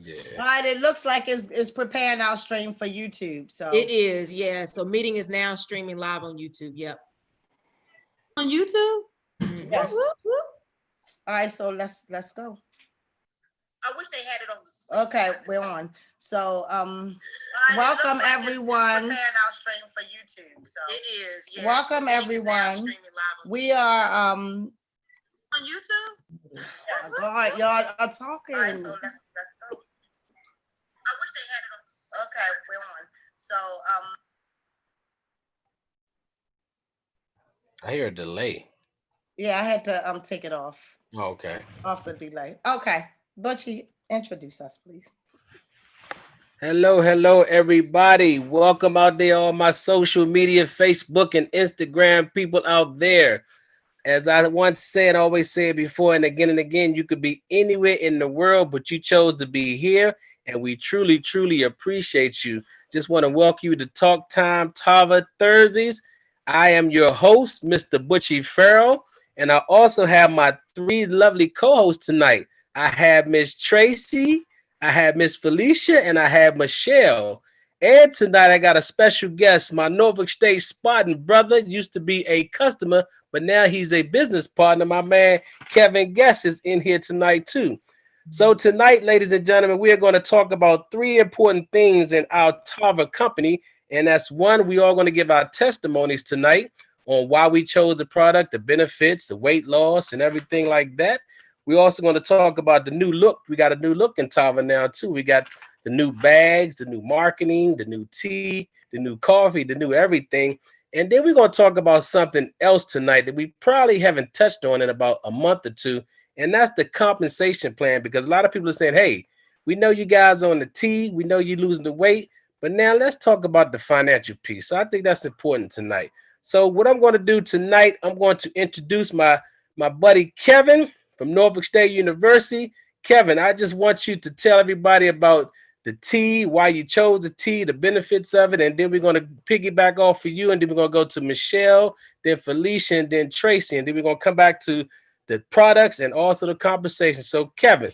Yeah. All right, it looks like it's preparing our stream for YouTube. So It is, yeah. So meeting is now streaming live on YouTube. Yep. On YouTube? yes. All right, so let's go. I wish they had it on. Okay, we're on. So Right, welcome everyone. Preparing our stream for YouTube. So it is, yeah. Welcome so meeting is now everyone. streaming live on We are On YouTube? God, y'all are talking. All right, so let's go. I wish they had it on. Okay, we're on. So I hear a delay. Yeah, I had to take it off Okay. the delay. Okay, Butchie, introduce us, please. Hello, everybody. Welcome out there on my social media, Facebook and Instagram people out there. As I once said, always said before and again, you could be anywhere in the world, but you chose to be here, and we truly, truly appreciate you. Just want to welcome you to Talk Time Tava Thursdays. I am your host, Mr. Butchie Farrell, and I also have my three lovely co-hosts tonight. I have Miss Tracy, I have Miss Felicia, and I have Michelle. And tonight I got a special guest, my Norfolk State Spartan brother, used to be a customer, but now he's a business partner. My man Kevin Guest is in here tonight too. So tonight, ladies and gentlemen, we are going to talk about three important things in our Tava company. And that's one, we are going to give our testimonies tonight on why we chose the product, the benefits, the weight loss, and everything like that. We're also going to talk about the new look. We got a new look in Tava now too. We got the new bags, the new marketing, the new tea, the new coffee, the new everything. And then we're going to talk about something else tonight that we probably haven't touched on in about a month or two. And that's the compensation plan, because a lot of people are saying, hey, we know you guys on the tea. We know you're losing the weight. But now let's talk about the financial piece. So I think that's important tonight. So what I'm going to do tonight, I'm going to introduce my buddy Kevin from Norfolk State University. Kevin, I just want you to tell everybody about the tea, why you chose the tea, the benefits of it, and then we're going to piggyback off for you, and then we're going to go to Michelle, then Felicia, and then Tracy, and then we're going to come back to the products and also the conversation. So, Kevin,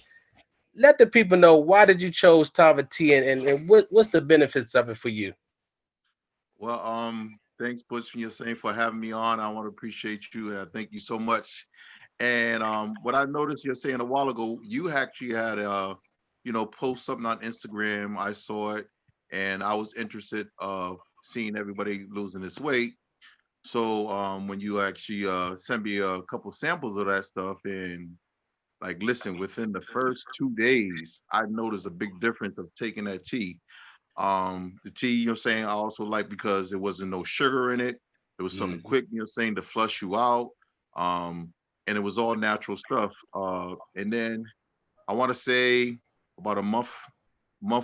let the people know, why did you chose Tava Tea, and what's the benefits of it for you? Well, thanks, Butch, for having me on. I want to appreciate you. Thank you so much. And what I noticed you're saying a while ago, you actually had post something on Instagram. I saw it, and I was interested of seeing everybody losing this weight. So when you actually sent me a couple samples of that stuff, and like, listen, within the first 2 days, I noticed a big difference of taking that tea. The tea, I also like because there wasn't no sugar in it. It was something quick, to flush you out. And it was all natural stuff. And then I want to say about a month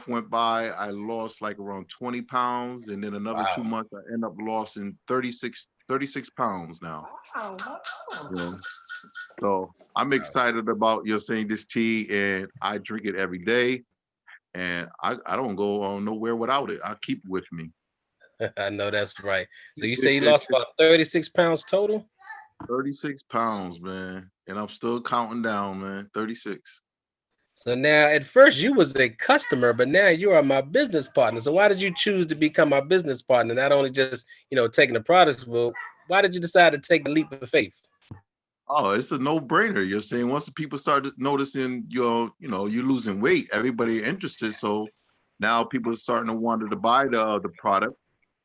went by, I lost like around 20 pounds, and then another 2 months I end up losing 36 pounds now. Yeah. So I'm excited about this tea, and I drink it every day, and I don't go on nowhere without it. I keep it with me. I know that's right. So you say you lost about 36 pounds total? 36 pounds, man. And I'm still counting down, man. 36. So now, at first you was a customer, but now you are my business partner. So why did you choose to become my business partner? Not only just, taking the products, but why did you decide to take the leap of faith? Oh, it's a no-brainer. Once the people started noticing you're losing weight, everybody interested. So now people are starting to want to buy the product.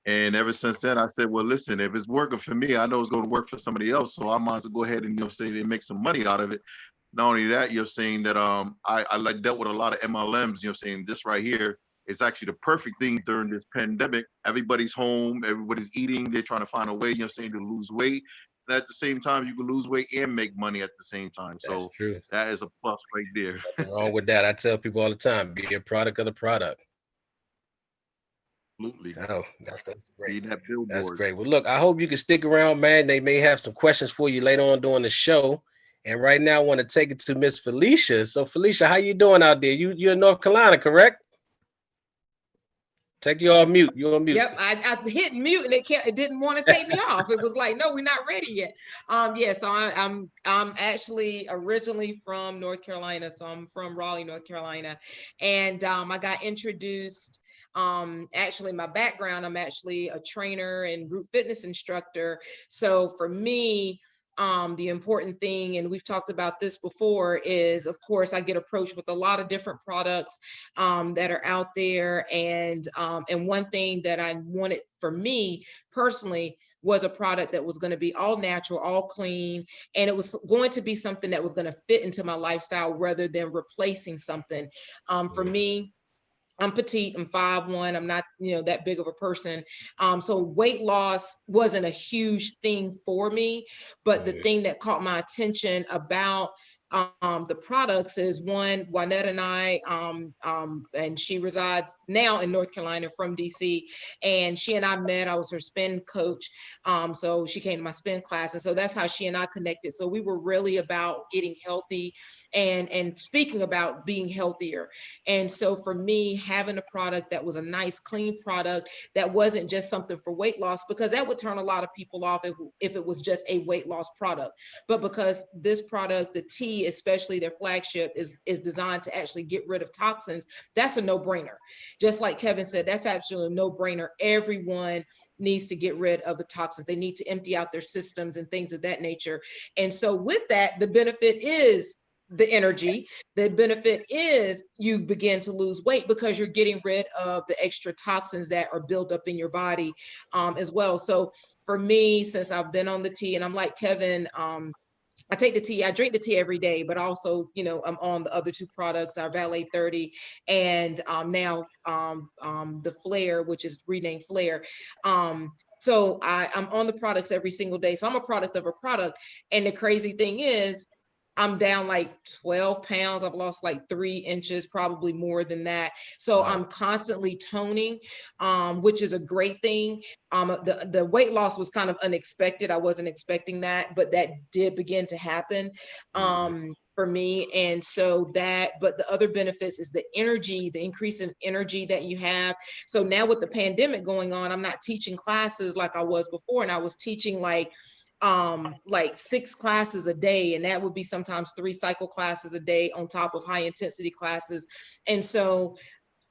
And ever since then, I said, well, listen, if it's working for me, I know it's going to work for somebody else. So I might as well go ahead and they make some money out of it. Not only that, that I like dealt with a lot of MLMs. This right here is actually the perfect thing during this pandemic. Everybody's home, everybody's eating, they're trying to find a way, to lose weight. And at the same time, you can lose weight and make money at the same time. That's so true. That is a plus right there. Nothing wrong with that. I tell people all the time, be a product of the product. Absolutely. Oh, that's great. That billboard. That's great. Well, look, I hope you can stick around, man. They may have some questions for you later on during the show. And right now, I want to take it to Miss Felicia. So, Felicia, how you doing out there? You're in North Carolina, correct? Take you off mute. You're on mute. Yep, I hit mute and it didn't want to take me off. It was like, no, we're not ready yet. Yeah, so I'm actually originally from North Carolina, so I'm from Raleigh, North Carolina, and I got introduced. Actually, my background, I'm actually a trainer and group fitness instructor. So for me, the important thing, and we've talked about this before, is of course I get approached with a lot of different products that are out there, and one thing that I wanted for me personally was a product that was going to be all natural, all clean, and it was going to be something that was going to fit into my lifestyle rather than replacing something. For me, I'm petite, I'm 5'1", I'm not, that big of a person. So weight loss wasn't a huge thing for me, but the thing that caught my attention about the products is, one, Juanette and I, and she resides now in North Carolina from DC, and she and I met. I was her spin coach. So she came to my spin class, and so that's how she and I connected. So we were really about getting healthy and speaking about being healthier. And so for me, having a product that was a nice, clean product that wasn't just something for weight loss, because that would turn a lot of people off if it was just a weight loss product. But because this product, the tea, especially their flagship, is designed to actually get rid of toxins, that's a no-brainer. Just like Kevin said, that's actually a no-brainer. Everyone needs to get rid of the toxins. They need to empty out their systems and things of that nature. And so with that, the benefit is the energy. The benefit is you begin to lose weight because you're getting rid of the extra toxins that are built up in your body as well. So for me, since I've been on the tea, and I'm like Kevin, I take the tea, I drink the tea every day, but also, I'm on the other two products, our Valet 30, and now the Flare, which is renamed Flare. So I'm on the products every single day. So I'm a product of a product. And the crazy thing is, I'm down like 12 pounds. I've lost like 3 inches, probably more than that. So I'm constantly toning, which is a great thing. The weight loss was kind of unexpected. I wasn't expecting that, but that did begin to happen for me. And so but the other benefits is the energy, the increase in energy that you have. So now with the pandemic going on, I'm not teaching classes like I was before. And I was teaching like 6 classes a day, and that would be sometimes 3 cycle classes a day on top of high intensity classes. And so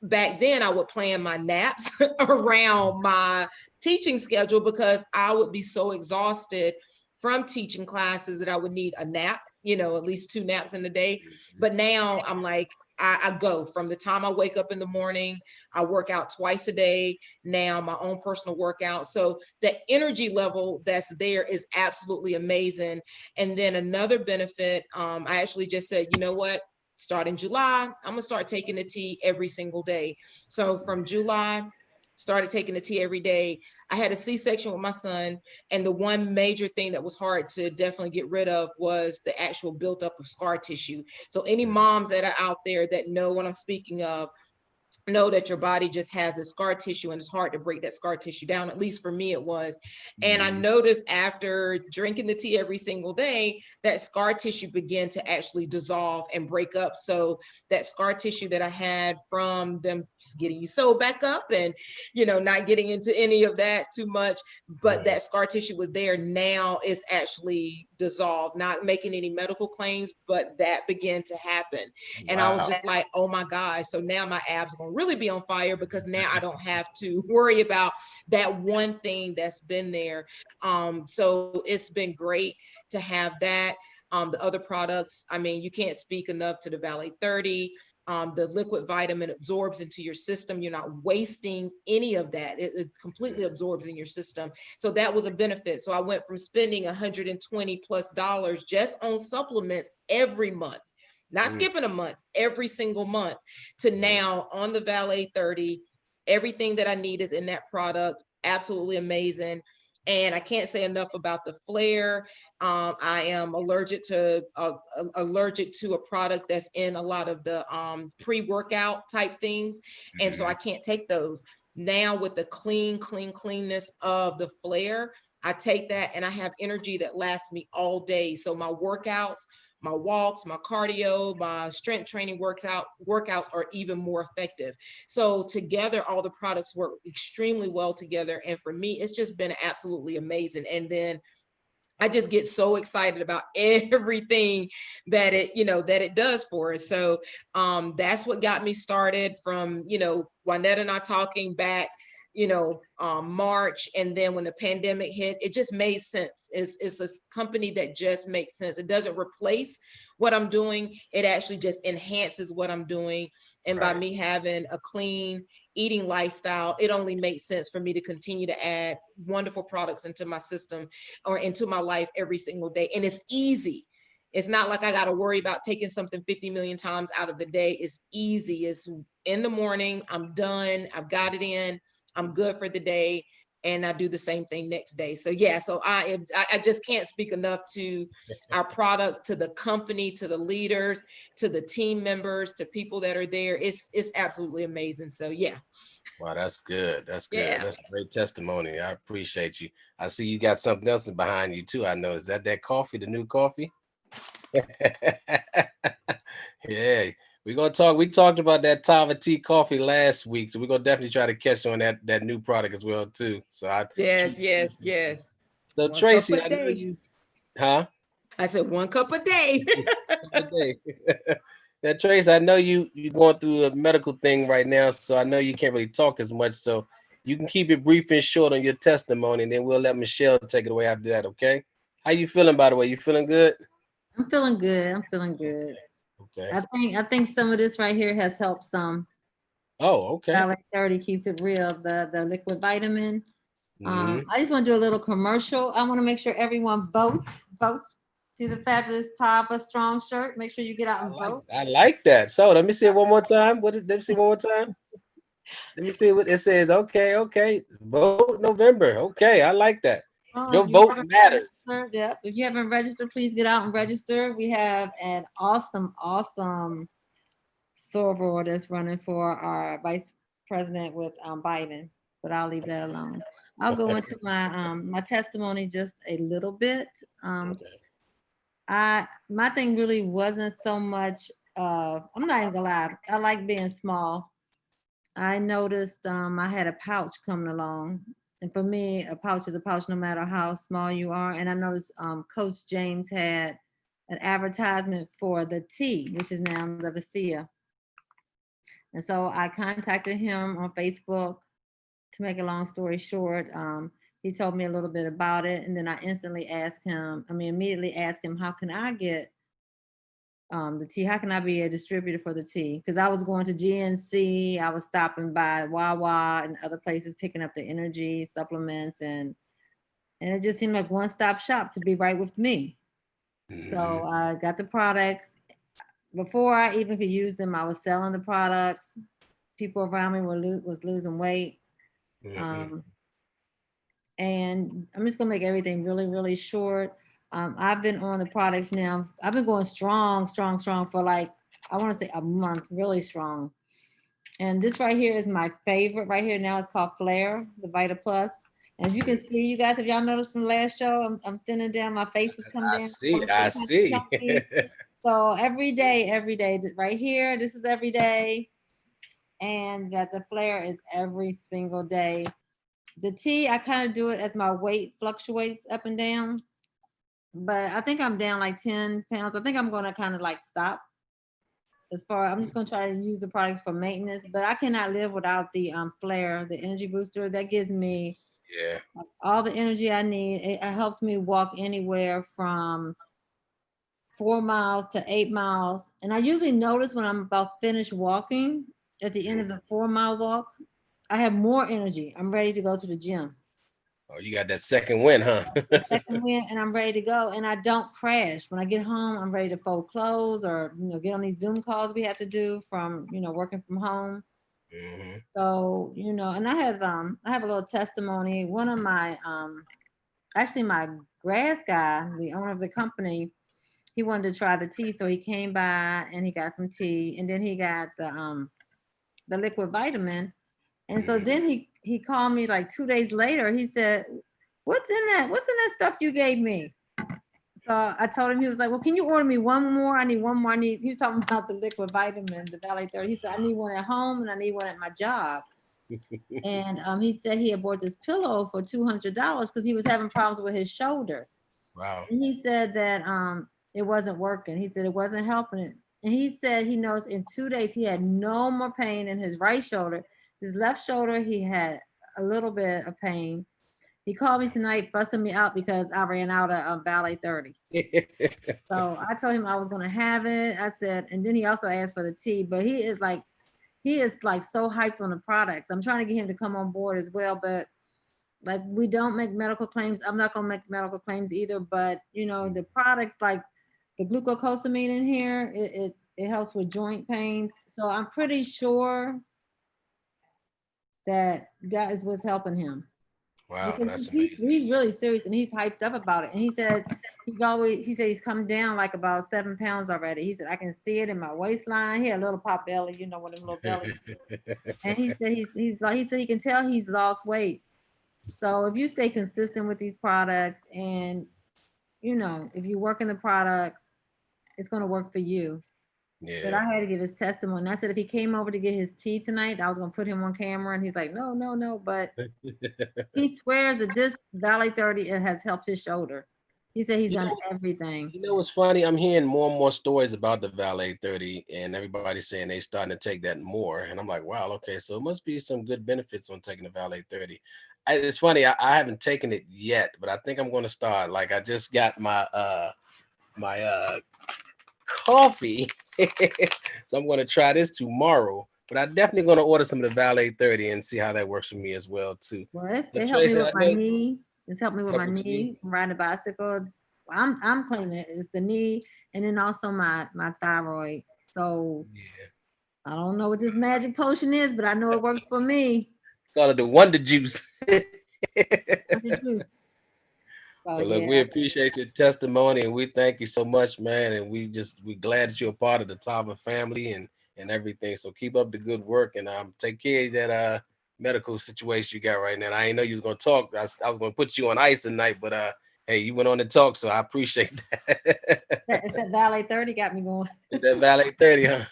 back then I would plan my naps around my teaching schedule because I would be so exhausted from teaching classes that I would need a nap, at least 2 naps in a day. But now I'm like, I go from the time I wake up in the morning, I work out twice a day now, my own personal workout. So the energy level that's there is absolutely amazing. And then another benefit, I actually just said, you know what, starting July, I'm gonna start taking the tea every single day. So from July, started taking the tea every day. I had a C-section with my son, and the one major thing that was hard to definitely get rid of was the actual buildup of scar tissue. So any moms that are out there that know what I'm speaking of, know that your body just has a scar tissue, and it's hard to break that scar tissue down. At least for me, it was. And I noticed after drinking the tea every single day, that scar tissue began to actually dissolve and break up. So that scar tissue that I had from them getting you sewed back up and, not getting into any of that too much, but that scar tissue was there. Now it's actually dissolved, not making any medical claims, but that began to happen. And I was just like, oh my gosh. So now my abs are going to really be on fire because now I don't have to worry about that one thing that's been there. So it's been great to have that. The other products, I mean, you can't speak enough to the Valet 30. The liquid vitamin absorbs into your system. You're not wasting any of that. It completely absorbs in your system. So that was a benefit. So I went from spending $120+ just on supplements every month, not skipping a month, every single month, to now on the Valet 30. Everything that I need is in that product. Absolutely amazing. And I can't say enough about the Flare. I am allergic to a product that's in a lot of the pre-workout type things. And so I can't take those. Now with the cleanness of the Flare, I take that and I have energy that lasts me all day. So my workouts, my walks, my cardio, my strength training workouts are even more effective. So together, all the products work extremely well together. And for me, it's just been absolutely amazing. And then I just get so excited about everything that it does for us. So that's what got me started from, Juanetta and I talking back, March. And then when the pandemic hit, it just made sense. It's a company that just makes sense. It doesn't replace what I'm doing. It actually just enhances what I'm doing. And by me having a clean eating lifestyle, it only makes sense for me to continue to add wonderful products into my system or into my life every single day. And it's easy. It's not like I got to worry about taking something 50 million times out of the day. It's easy. It's in the morning. I'm done. I've got it in. I'm good for the day. And I do the same thing next day. So yeah, so I just can't speak enough to our products, to the company, to the leaders, to the team members, to people that are there. It's absolutely amazing. So yeah. Wow, that's good. That's good. Yeah. That's a great testimony. I appreciate you. I see you got something else behind you too. I know. Is that coffee, the new coffee? Yeah. We're gonna talk. We talked about that Tava Tea coffee last week, so we're gonna definitely try to catch on that new product as well too. So Yes. So One Tracy, cup a I know day. you, huh? I said 1 cup a day. Now, Trace, I know you're going through a medical thing right now, so I know you can't really talk as much. So you can keep it brief and short on your testimony, and then we'll let Michelle take it away after that. Okay? How you feeling, by the way? You feeling good? I'm feeling good. I'm feeling good. Okay. I think some of this right here has helped some. Oh, okay. Valley 30 keeps it real. The liquid vitamin. Mhm. I just want to do a little commercial. I want to make sure everyone votes to the fabulous Tava Strong shirt. Make sure you get out and vote. I like that. So let me see it one more time. Let me see one more time. Let me see what it says. Okay. Vote November. Okay, I like that. Your If you vote haven't matters. registered, yep. If you haven't registered, please get out and register. We have an awesome soror that's running for our vice president with Biden, but I'll leave that alone. I'll go into my my testimony just a little bit. My thing really wasn't so much I'm not even gonna lie, I like being small. I noticed I had a pouch coming along. And for me, a pouch is a pouch no matter how small you are. And I noticed Coach James had an advertisement for the tea, which is now the Vasia. And so I contacted him on Facebook. To make a long story short, he told me a little bit about it. And then I immediately asked him, how can I get the tea? How can I be a distributor for the tea? Because I was going to GNC, I was stopping by Wawa and other places picking up the energy supplements, and it just seemed like one-stop shop to be right with me. So I got the products. Before I even could use them, I was selling the products. People around me was losing weight. And I'm just gonna make everything really, really short. I've been on the products now. I've been going strong for like, I want to say a month, really strong. And this right here is my favorite right here now. It's called Flare, the Vita Plus. As you can see, you guys, have y'all noticed from last show, I'm thinning down, my face is coming down. I see. So every day, right here, this is every day. And that the Flare is every single day. The tea, I kind of do it as my weight fluctuates up and down. But I think I'm down like 10 pounds. I think I'm gonna kind of like stop. I'm just gonna try to use the products for maintenance, but I cannot live without the Flare, the energy booster. That gives me all the energy I need. It helps me walk anywhere from 4 miles to 8 miles. And I usually notice when I'm about finished walking at the end of the 4-mile walk, I have more energy. I'm ready to go to the gym. Oh, you got that second win, huh? Second win, and I'm ready to go. And I don't crash. When I get home, I'm ready to fold clothes or get on these Zoom calls we have to do from working from home. So and I have a little testimony. One of my actually my grass guy, the owner of the company, he wanted to try the tea, so he came by and he got some tea, and then he got the liquid vitamin. And so then he called me like 2 days later. He said, what's in that stuff you gave me? So I told him, he was like, well, can you order me one more? I need one more. He was talking about the liquid vitamin, the Valley 30. He said, I need one at home and I need one at my job. And he said he had bought this pillow for $200 because he was having problems with his shoulder. Wow. And he said that it wasn't working. He said it wasn't helping it. And he said he knows in 2 days he had no more pain in his right shoulder. His left shoulder, he had a little bit of pain. He called me tonight fussing me out because I ran out of Valley 30. So I told him I was gonna have it. I said, and then he also asked for the tea, but he is like so hyped on the products. I'm trying to get him to come on board as well, but like we don't make medical claims. I'm not gonna make medical claims either, but you know, the products like the glucosamine in here, it helps with joint pains. So I'm pretty sure that is what's helping him. Wow, Because that's amazing. he's really serious and he's hyped up about it. And he said he's come down like about 7 pounds already. He said, I can see it in my waistline. He had a little pop belly, you know, with a little belly. And he said he said he can tell he's lost weight. So if you stay consistent with these products and, you know, if you work in the products, it's going to work for you. But Yeah. I had to give his testimony. And I said, if he came over to get his tea tonight, I was going to put him on camera. And he's like, no. But he swears that this Valley 30 it has helped his shoulder. He said he's done everything. You know what's funny? I'm hearing more and more stories about the Valet 30, and everybody's saying they starting to take that more. And I'm like, wow, okay, so it must be some good benefits on taking the Valet 30. It's funny, I haven't taken it yet, but I think I'm going to start. Like I just got my coffee, so I'm going to try this tomorrow. But I'm definitely going to order some of the Valet 30 and see how that works for me as well too. Well, it But helped me Tracy, with I my know- knee. It's helped me with my Helped with your knee from riding a bicycle. I'm claiming it's the knee and then also my thyroid. So Yeah. I don't know what this magic potion is, but I know it works for me. Call it the Wonder Juice. Wonder juice. So, Well, look, yeah. we appreciate your testimony and we thank you so much, man. And we're glad that you're a part of the Tava family and everything. So keep up the good work and take care of that medical situation you got right now. I didn't know you was gonna talk. I was gonna put you on ice tonight, but hey, you went on to talk, so I appreciate that. It's that Valet 30 got me going. That Valet 30, huh?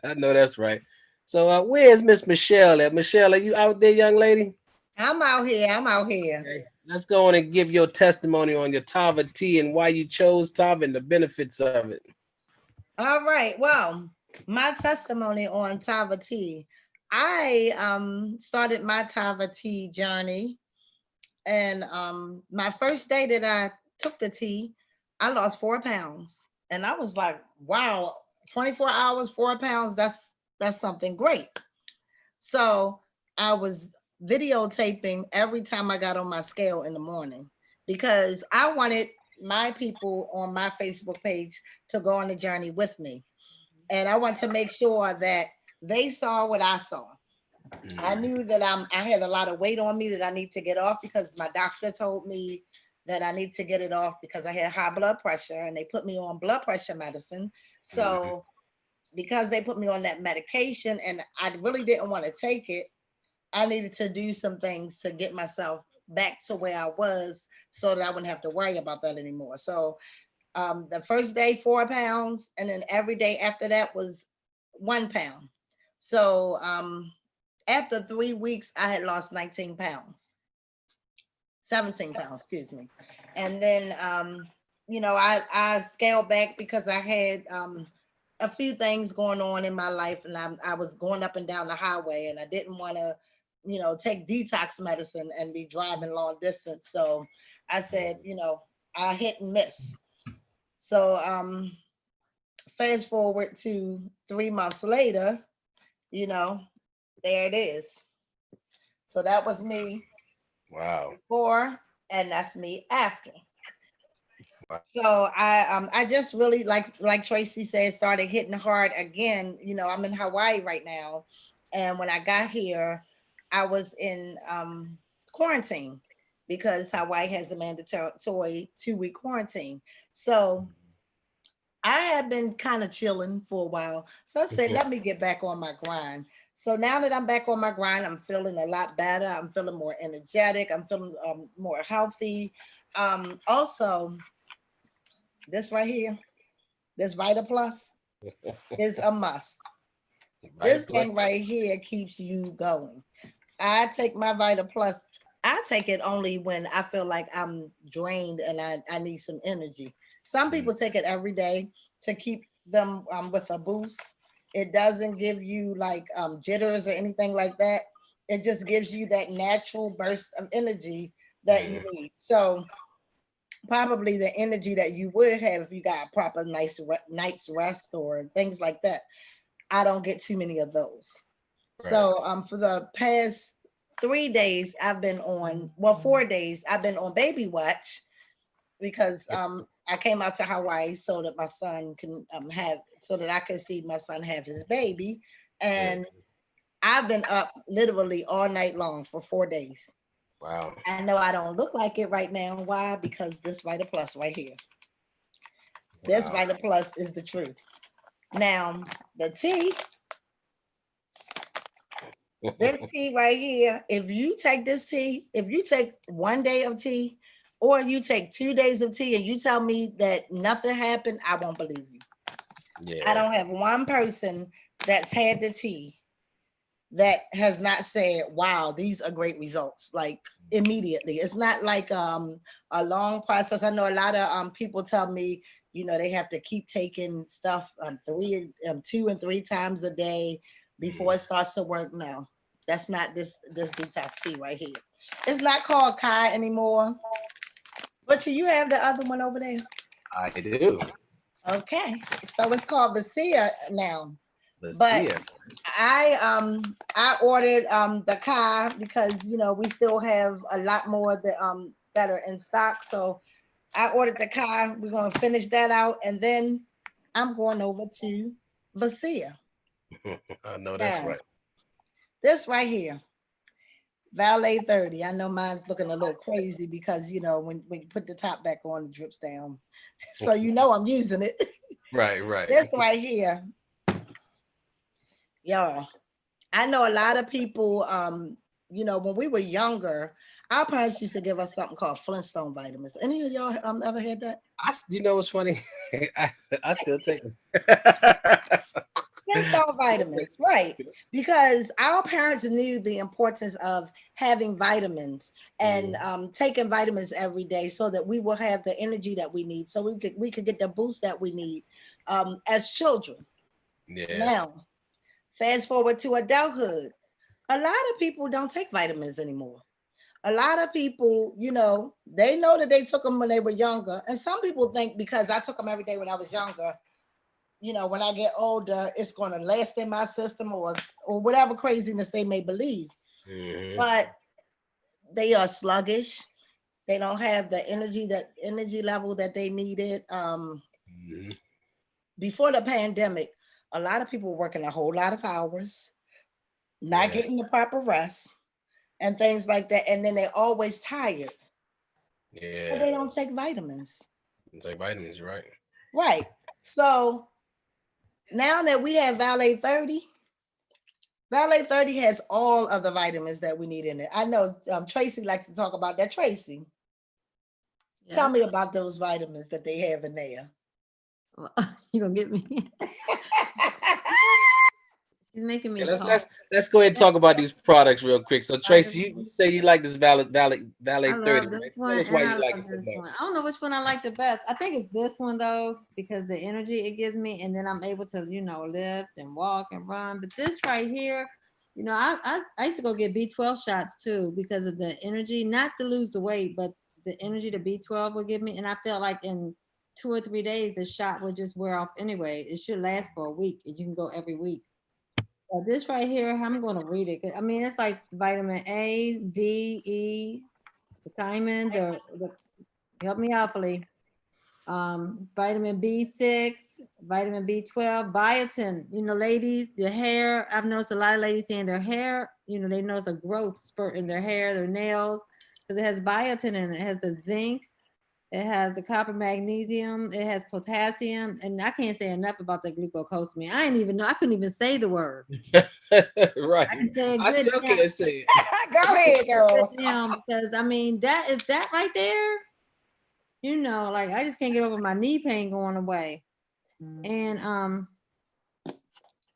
I know that's right. So where's Miss Michelle at? Michelle, are you out there, young lady? I'm out here. Okay. Let's go on and give your testimony on your Tava tea and why you chose Tava and the benefits of it. All right. Well, my testimony on Tava tea. I started my Tava tea journey, and my first day that I took the tea, I lost 4 pounds, and I was like, "Wow, 24 hours, 4 pounds. That's something great." So I was videotaping every time I got on my scale in the morning because I wanted my people on my Facebook page to go on the journey with me. And I want to make sure that they saw what I saw. I knew that I had a lot of weight on me that I need to get off because my doctor told me that I need to get it off because I had high blood pressure and they put me on blood pressure medicine. So because they put me on that medication and I really didn't want to take it, I needed to do some things to get myself back to where I was so that I wouldn't have to worry about that anymore. So the first day, 4 pounds, and then every day after that was 1 pound. So after 3 weeks, I had lost 19 pounds, 17 pounds, excuse me. And then, you know, I scaled back because I had a few things going on in my life and I was going up and down the highway and I didn't want to, you know, take detox medicine and be driving long distance. So I said, you know, I hit and miss. So fast forward to 3 months later, you know, there it is. So that was me Wow. before and that's me after. Wow. So I just really like Tracy said, started hitting hard again. You know, I'm in Hawaii right now. And when I got here, I was in quarantine because Hawaii has a mandatory 2-week quarantine. So I had been kind of chilling for a while. So I said, let me get back on my grind. So now that I'm back on my grind, I'm feeling a lot better. I'm feeling more energetic. I'm feeling more healthy. Also, this right here, this Vita Plus is a must. This thing right here keeps you going. I take my Vita Plus. I take it only when I feel like I'm drained and I need some energy. Some people take it every day to keep them with a boost. It doesn't give you like jitters or anything like that. It just gives you that natural burst of energy that you need. So probably the energy that you would have if you got a proper night's rest or things like that. I don't get too many of those. So for the past 3 days I've been on, well, 4 days I've been on baby watch because I came out to Hawaii so that my son can so that I could see my son have his baby. And I've been up literally all night long for 4 days. Wow. I know I don't look like it right now. Why? Because this Vita Plus right here. This Vita Plus is the truth. Now, the tea, this tea right here, if you take this tea, if you take 1 day of tea or you take 2 days of tea and you tell me that nothing happened, I won't believe you. Yeah. I don't have one person that's had the tea that has not said, wow, these are great results, like immediately. It's not like a long process. I know a lot of people tell me, you know, they have to keep taking stuff 2 and 3 times a day before it starts to work. No, that's not this detox tea right here. It's not called Kai anymore. But you have the other one over there. I do. Okay, so it's called Vasia now. Let's But see it. I ordered the Kai because you know we still have a lot more that are in stock. So I ordered the Kai. We're gonna finish that out, and then I'm going over to Vasia. I know that's Now, right. this right here, Valet 30. I know mine's looking a little crazy because you know when you put the top back on, it drips down. So you know I'm using it. Right. This right here. Y'all, I know a lot of people, you know, when we were younger, our parents used to give us something called Flintstone vitamins. Any of y'all ever had that? You know what's funny? I still take them. Flintstone vitamins, right? Because our parents knew the importance of having vitamins and taking vitamins every day so that we will have the energy that we need, so we could get the boost that we need as children. Yeah. Now, fast forward to adulthood, a lot of people don't take vitamins anymore. A lot of people, you know, they know that they took them when they were younger. And some people think because I took them every day when I was younger, you know, when I get older, it's going to last in my system or whatever craziness they may believe. But they are sluggish. They don't have the energy level that they needed. Before the pandemic, a lot of people were working a whole lot of hours, not getting the proper rest and things like that. And then they're always tired. Yeah. But they don't take vitamins. Take vitamins, right? Right. So now that we have Valet 30 has all of the vitamins that we need in it. I know Tracy likes to talk about that. Tracy, tell me about those vitamins that they have in there. You're gonna get me. She's making me Let's talk. let's go ahead and talk about these products real quick. So Tracy, you say you like this Valet I 30. love Right? this Tell one, us why and you I like love it so this much. one. I don't know which one I like the best. I think it's this one though, because the energy it gives me, and then I'm able to, you know, lift and walk and run. But this right here, you know, I used to go get B12 shots too because of the energy, not to lose the weight, but the energy the B12 would give me. And I felt like in 2 or 3 days, the shot would just wear off anyway. It should last for a week, and you can go every week. But this right here, I'm going to read it. I mean, it's like vitamin A, D, E, the thiamine, help me out, Philly. Vitamin B6, vitamin B12, biotin. You know, ladies, the hair, I've noticed a lot of ladies saying their hair, you know, they notice a growth spurt in their hair, their nails, because it has biotin in it. It has the zinc, it has the copper, magnesium, it has potassium, and I can't say enough about the glucosamine. I didn't even know, I couldn't even say the word. Right. I can say it I good still now. can't say it. Go ahead, girl. Good now, because I mean, that right there. you know, like I just can't get over my knee pain going away. And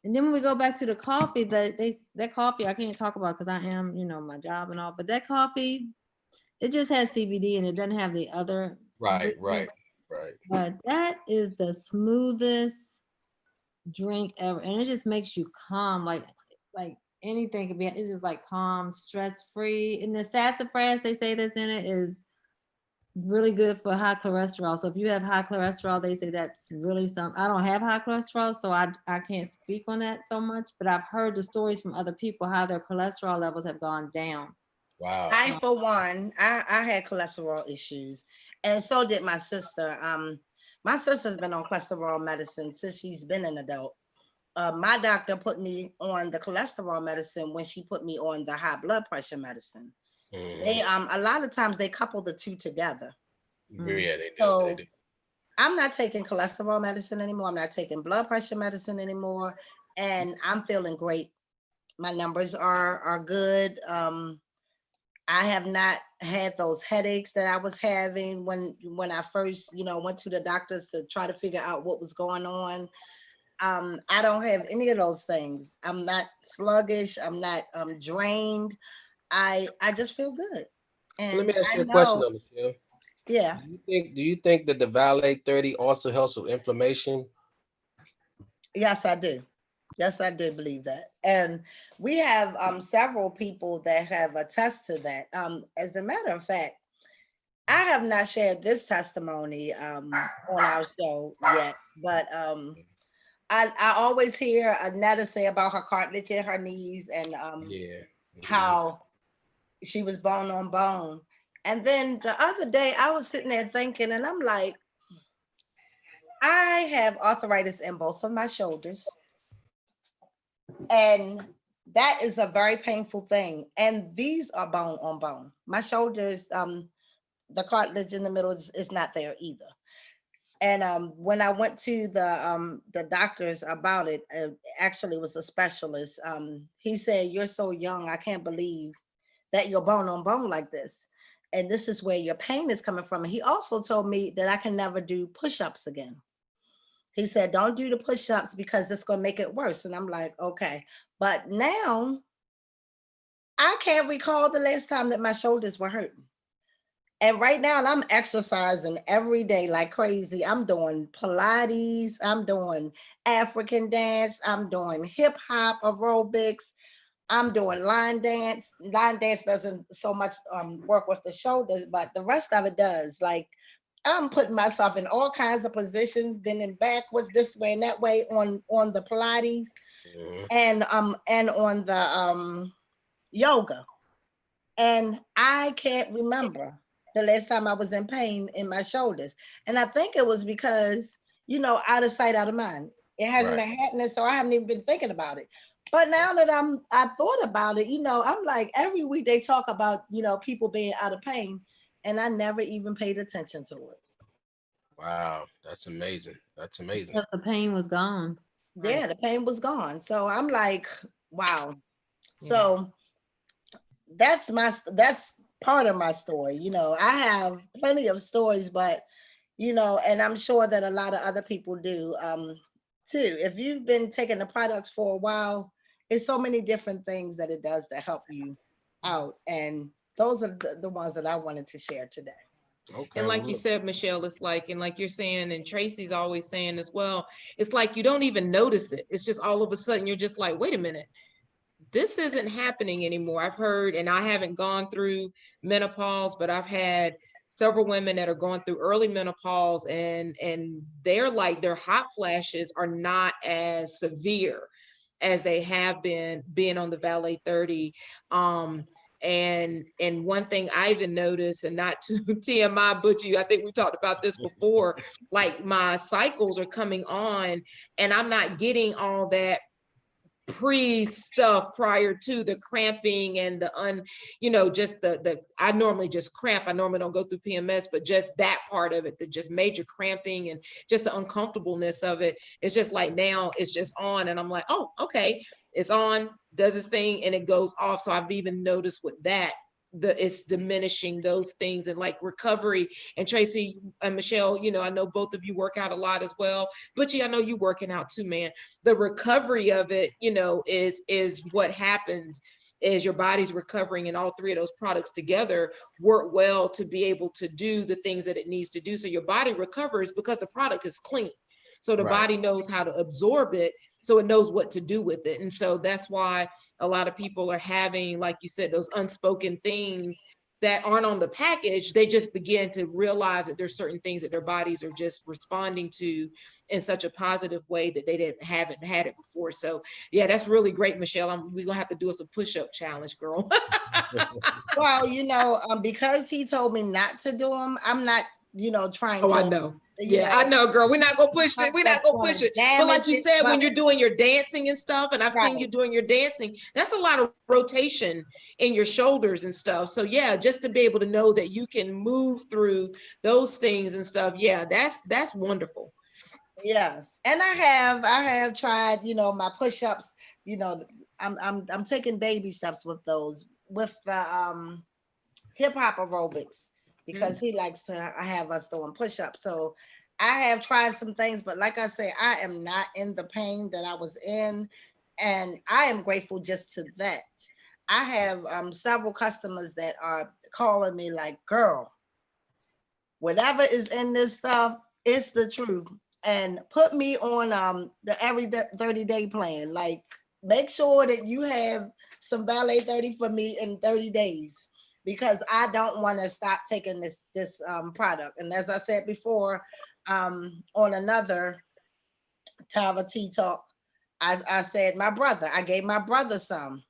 then when we go back to the coffee, that coffee I can't talk about because I am, you know, my job and all, but that coffee, it just has CBD and it doesn't have the other. Right. But that is the smoothest drink ever. And it just makes you calm. Like anything can be, it's just like calm, stress-free. And the sassafras, they say that's in it, is really good for high cholesterol. So if you have high cholesterol, they say that's really I don't have high cholesterol, so I can't speak on that so much, but I've heard the stories from other people how their cholesterol levels have gone down. Wow. I, for one, I had cholesterol issues, and so did my sister. My sister's been on cholesterol medicine since she's been an adult. My doctor put me on the cholesterol medicine when she put me on the high blood pressure medicine. They a lot of times they couple the two together. Yeah, they do. So They do. I'm not taking cholesterol medicine anymore. I'm not taking blood pressure medicine anymore, and I'm feeling great. My numbers are good. I have not had those headaches that I was having when I first, went to the doctors to try to figure out what was going on. I don't have any of those things. I'm not sluggish. I'm not drained. I just feel good. And Let me ask you I a question, know, though, Michelle. yeah, Do you think that the Valet 30 also helps with inflammation? yes, I do. Yes, I do believe that. And we have several people that have attested to that. As a matter of fact, I have not shared this testimony on our show yet, but I always hear Anetta say about her cartilage in her knees and Yeah. how she was bone on bone. And then the other day I was sitting there thinking, and I'm like, I have arthritis in both of my shoulders. And that is a very painful thing. And these are bone on bone. My shoulders, the cartilage in the middle is not there either. And when I went to the doctors about it, actually it was a specialist. He said, "You're so young. I can't believe that you're bone on bone like this. And this is where your pain is coming from." And he also told me that I can never do push-ups again. He said, "Don't do the push-ups because it's going to make it worse." And I'm like, okay. But now I can't recall the last time that my shoulders were hurting. And right now I'm exercising every day like crazy. I'm doing Pilates, I'm doing African dance, I'm doing hip hop aerobics, I'm doing line dance. Line dance doesn't so much work with the shoulders, but the rest of it does. Like I'm putting myself in all kinds of positions, bending backwards this way and that way on the Pilates and on the yoga. And I can't remember the last time I was in pain in my shoulders. And I think it was because, out of sight, out of mind. It hasn't been happening, so I haven't even been thinking about it. But now that I thought about it, I'm like, every week they talk about, people being out of pain, and I never even paid attention to it. Wow, that's amazing. That's amazing. Because the pain was gone. Yeah, the pain was gone. So I'm like, wow. So that's part of my story. I have plenty of stories, but and I'm sure that a lot of other people do too. If you've been taking the products for a while, it's so many different things that it does to help you out. And those are the ones that I wanted to share today. Okay. And like you said, Michelle, it's like, and like you're saying, and Tracy's always saying as well, it's like you don't even notice it. It's just all of a sudden you're just like, wait a minute, this isn't happening anymore. I've heard, and I haven't gone through menopause, but I've had several women that are going through early menopause, and they're like, their hot flashes are not as severe as they have been being on the Valet 30. And one thing I even noticed, and not to TMI, but I think we talked about this before, like my cycles are coming on and I'm not getting all that pre-stuff prior to the cramping and the just the I normally just cramp. I normally don't go through PMS, but just that part of it, the just major cramping and just the uncomfortableness of it. It's just like now it's just on and I'm like, oh, okay, it's on, does its thing and it goes off. So I've even noticed with that it's diminishing those things, and like recovery. And Tracy and Michelle, you know, I know both of you work out a lot as well. Butchie, I know you working out too, man. The recovery of it, you know, is what happens is your body's recovering, and all three of those products together work well to be able to do the things that it needs to do. So your body recovers because the product is clean. So the body knows how to absorb it, so it knows what to do with it. And so that's why a lot of people are having, like you said, those unspoken things that aren't on the package. They just begin to realize that there's certain things that their bodies are just responding to in such a positive way that they haven't had it before. So yeah, that's really great, Michelle. We're gonna have to do us a push-up challenge, girl. Well, you know, because he told me not to do them, I'm not, you know, trying Oh, to. I know. you Yeah, I know, girl. We're not gonna push it. We're not gonna push it. But like you said, when you're doing your dancing and stuff, and I've seen you doing your dancing, that's a lot of rotation in your shoulders and stuff. So yeah, just to be able to know that you can move through those things and stuff. Yeah, that's wonderful. Yes, and I have tried, you know, my push-ups. You know, I'm taking baby steps with those, with the hip hop aerobics, because he likes to have us doing push-ups. So I have tried some things, but like I say, I am not in the pain that I was in, and I am grateful just to that. I have several customers that are calling me like, girl, whatever is in this stuff, it's the truth. And put me on the every 30-day plan. Like, make sure that you have some Ballet 30 for me in 30 days, because I don't want to stop taking this product. And as I said before, on another Tava Tea Talk, I said I gave my brother some,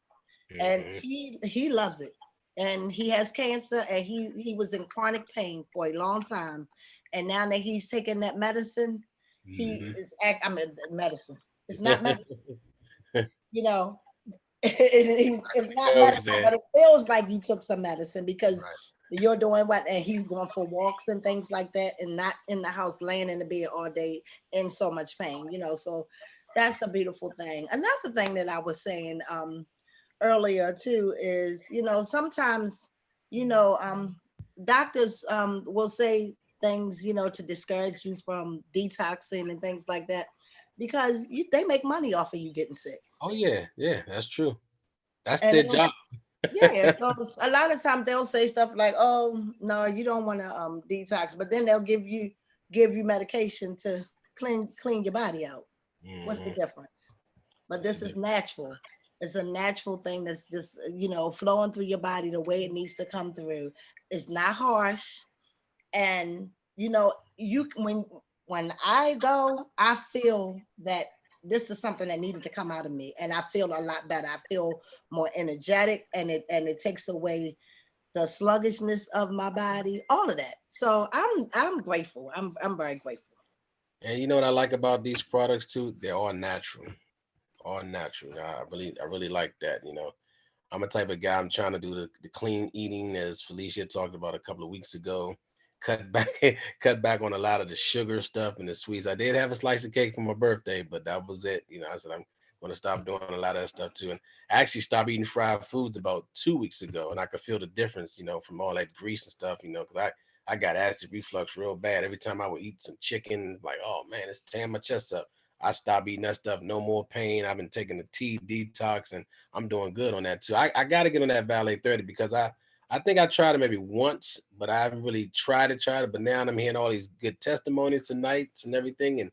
and he loves it. And he has cancer, and he was in chronic pain for a long time. And now that he's taking that medicine, medicine. It's not medicine. You know, it's not medicine, but it feels like you took some medicine, because you're doing what, and he's going for walks and things like that, and not in the house laying in the bed all day in so much pain, you know. So that's a beautiful thing. Another thing that I was saying earlier too is, you know, sometimes, you know, doctors will say things, you know, to discourage you from detoxing and things like that, because they make money off of you getting sick. Oh yeah, that's true. That's their job. Yeah, so a lot of times they'll say stuff like, "Oh no, you don't want to detox," but then they'll give you medication to clean your body out. What's the difference? But this is natural. It's a natural thing that's just, you know, flowing through your body the way it needs to come through. It's not harsh. And you know, when I go, I feel that this is something that needed to come out of me, and I feel a lot better. I feel more energetic, and it takes away the sluggishness of my body, all of that. So I'm grateful. I'm very grateful. And you know what I like about these products too? They're all natural. All natural. I really like that. You know, I'm a type of guy, I'm trying to do the clean eating, as Felicia talked about a couple of weeks ago. Cut back on a lot of the sugar stuff and the sweets. I did have a slice of cake for my birthday, but that was it. You know, I said I'm going to stop doing a lot of that stuff too. And I actually stopped eating fried foods about 2 weeks ago, and I could feel the difference, you know, from all that grease and stuff, you know, because I got acid reflux real bad. Every time I would eat some chicken, like, oh man, it's tearing my chest up. I stopped eating that stuff. No more pain. I've been taking the tea detox, and I'm doing good on that too. I got to get on that Ballet 30, because I think I tried it maybe once, but I haven't really tried it. But now I'm hearing all these good testimonies tonight and everything. And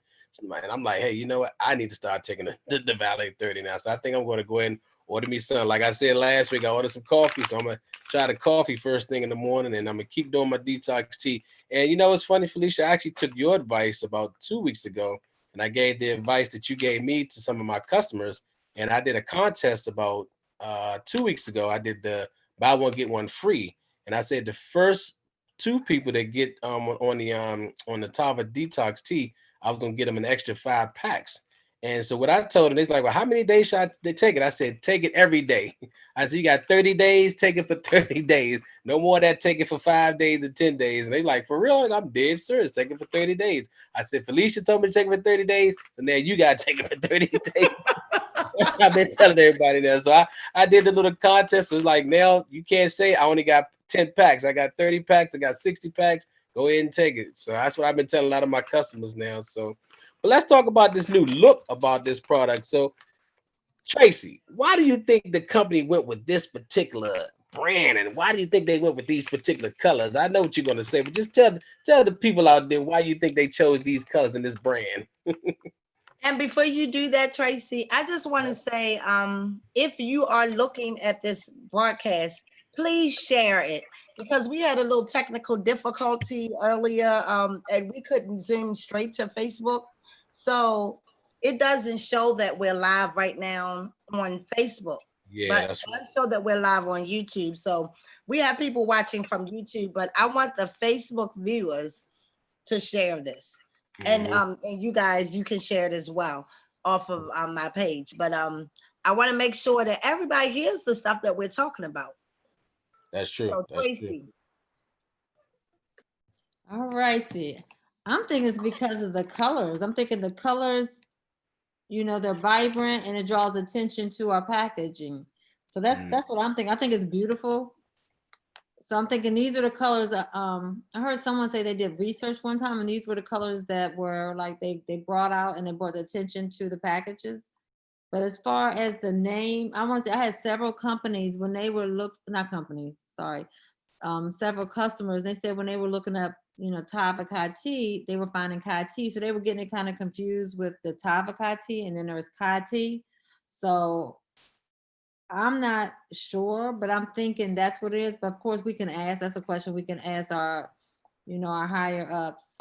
I'm like, hey, you know what? I need to start taking the Ballet 30 now. So I think I'm going to go ahead and order me some. Like I said last week, I ordered some coffee. So I'm going to try the coffee first thing in the morning, and I'm going to keep doing my detox tea. And you know, it's funny, Felicia, I actually took your advice about 2 weeks ago, and I gave the advice that you gave me to some of my customers. And I did a contest about 2 weeks ago. I did the buy one get one free, and I said the first 2 people that get on the Tava Detox tea, I was gonna get them an extra 5 packs. And so what I told them, they's like, well, how many days should they take it? I said, take it every day. I said, you got 30 days, take it for 30 days. No more of that, take it for 5 days and 10 days. And they like, for real? Like, I'm dead serious, take it for 30 days. I said, Felicia told me to take it for 30 days, so now you got to take it for 30 days. I've been telling everybody that. So I did the little contest. It was like, now you can't say I only got 10 packs. I got 30 packs. I got 60 packs. Go ahead and take it. So that's what I've been telling a lot of my customers now. So, but let's talk about this new look about this product. So, Tracy, why do you think the company went with this particular brand, and why do you think they went with these particular colors? I know what you're going to say, but just tell the people out there why you think they chose these colors in this brand. And before you do that, Tracy, I just want to say, if you are looking at this broadcast, please share it, because we had a little technical difficulty earlier, and we couldn't zoom straight to Facebook. So it doesn't show that we're live right now on Facebook, Yeah, but it that's right. does show that we're live on YouTube. So we have people watching from YouTube, but I want the Facebook viewers to share this. And and you guys, you can share it as well off of my page. But I want to make sure that everybody hears the stuff that we're talking about. That's true. So That's true. Tracy, All righty. I'm thinking it's because of the colors. I'm thinking the colors, you know, they're vibrant and it draws attention to our packaging. So that's what I'm thinking. I think it's beautiful. So I'm thinking these are the colors. I heard someone say they did research one time, and these were the colors that were like they brought out and they brought the attention to the packages. But as far as the name, I want to say I had several companies when they were several customers. They said when they were looking up, you know, Tava Kai tea, they were finding Kai tea. So they were getting it kind of confused with the Tava Kai tea, and then there was Kai tea. So I'm not sure, but I'm thinking that's what it is. But of course, we can ask. That's a question we can ask our, you know, our higher ups.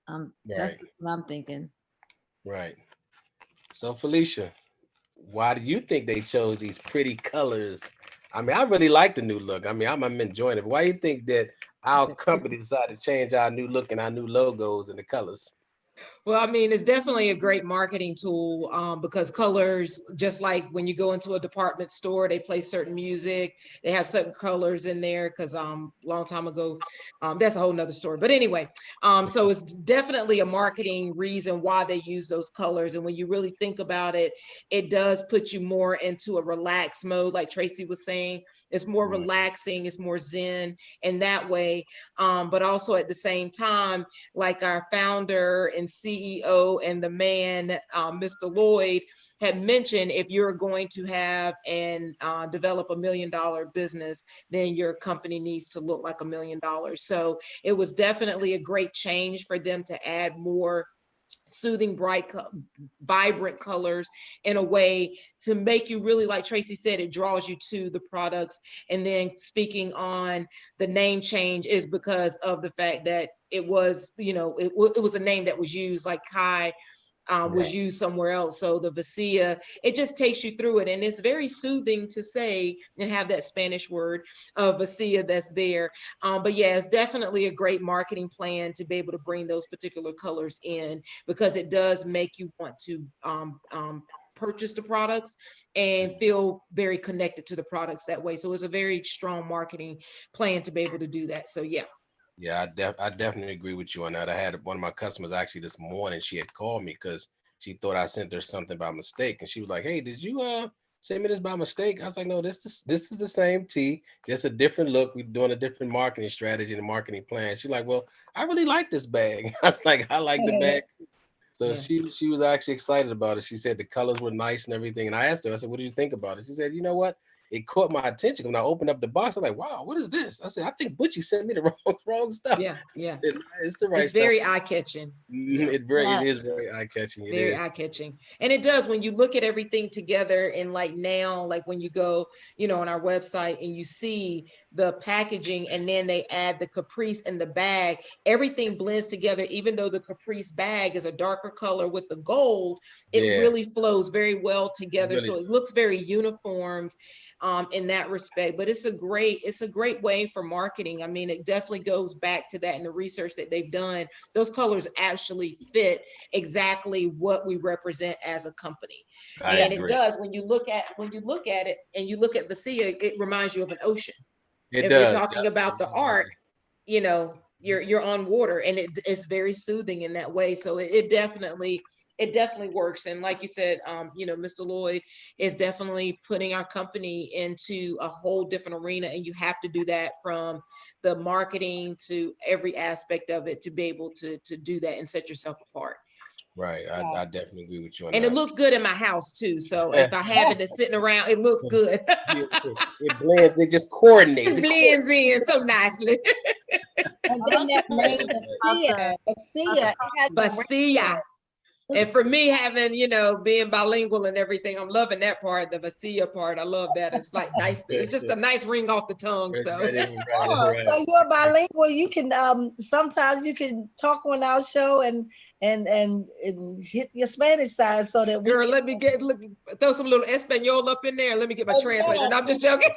That's Right. what I'm thinking. Right. So Felicia, why do you think they chose these pretty colors? I mean, I really like the new look. I mean, I'm enjoying it. But why do you think that our company decided to change our new look and our new logos and the colors? Well, I mean, it's definitely a great marketing tool because colors, just like when you go into a department store, they play certain music, they have certain colors in there because long time ago, that's a whole nother story. But anyway, so it's definitely a marketing reason why they use those colors. And when you really think about it, it does put you more into a relaxed mode. Like Tracy was saying, it's more relaxing, it's more zen in that way. But also at the same time, like our founder and CEO and the man, Mr. Lloyd, had mentioned, if you're going to have and develop $1 million business, then your company needs to look like $1 million. So it was definitely a great change for them to add more soothing, bright, vibrant colors in a way to make you really, like Tracy said, it draws you to the products. And then speaking on the name change is because of the fact that it was, you know, it was a name that was used, like Kai was used somewhere else. So the Vasia, it just takes you through it. And it's very soothing to say and have that Spanish word of Vasia that's there. But yeah, it's definitely a great marketing plan to be able to bring those particular colors in, because it does make you want to purchase the products and feel very connected to the products that way. So it's a very strong marketing plan to be able to do that. So yeah. Yeah, I definitely agree with you on that. I had one of my customers actually this morning. She had called me because she thought I sent her something by mistake, and she was like, "Hey, did you send me this by mistake?" I was like, "No, this is the same tea, just a different look. We're doing a different marketing strategy and marketing plan." She's like, "Well, I really like this bag." I was like, "I like the bag." So she was actually excited about it. She said the colors were nice and everything. And I asked her, I said, "What did you think about it?" She said, "You know what? It caught my attention when I opened up the box. I'm like, wow, what is this?" I said, "I think Butchie sent me the wrong stuff." Yeah. I said, "It's the right It's stuff." very eye-catching. Yeah. It is very eye-catching. Very eye-catching. And it does, when you look at everything together, and like now, like when you go, you know, on our website and you see the packaging, and then they add the Caprice in the bag. Everything blends together. Even though the Caprice bag is a darker color with the gold, it Yeah. really flows very well together. Really So it looks very uniform in that respect. But it's a great way for marketing. I mean, it definitely goes back to that in the research that they've done. Those colors actually fit exactly what we represent as a company. I And agree. it does. When you look at it and you look at Vasia, it reminds you of an ocean. It If does. we're talking Yep. about the arc, you know, you're on water, and it's very soothing in that way. So it definitely works. And like you said, you know, Mr. Lloyd is definitely putting our company into a whole different arena, and you have to do that from the marketing to every aspect of it to be able to do that and set yourself apart. Right. I definitely agree with you on And that. it looks good in my house too. So if I have it sitting around, it looks good. It blends. It just coordinates. It blends in so nicely. And then that name, Basia, Basia, it has the Vasia. And for me, having, you know, being bilingual and everything, I'm loving that part, the Vasia part. I love that. It's like nice. It's just a nice ring off the tongue. So Oh, so you're bilingual. You can sometimes you can talk on our show and hit your Spanish side so that we girl, let me throw some little Espanol up in there. Let me get my translator. No, I'm just joking.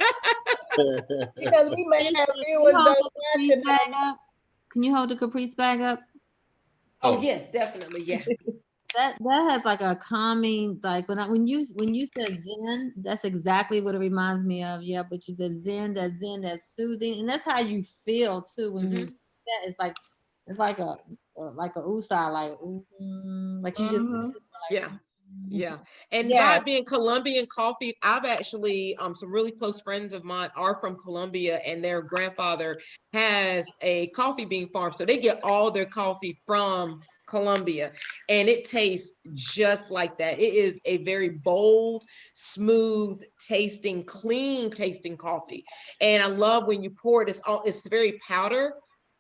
because we may have viewers hold that the are Caprice watching. bag up? Can you hold the Caprice bag up? Oh yes, definitely. Yeah. That has like a calming, like when you said Zen, that's exactly what it reminds me of. Yeah, but the Zen, that's soothing, and that's how you feel too when you that. It's like a USA, like you just Mhm. Yeah. And Yeah. by being Colombian coffee, I've actually some really close friends of mine are from Colombia, and their grandfather has a coffee bean farm. So they get all their coffee from Colombia, and it tastes just like that. It is a very bold, smooth tasting, clean tasting coffee. And I love when you pour it, it's very powder.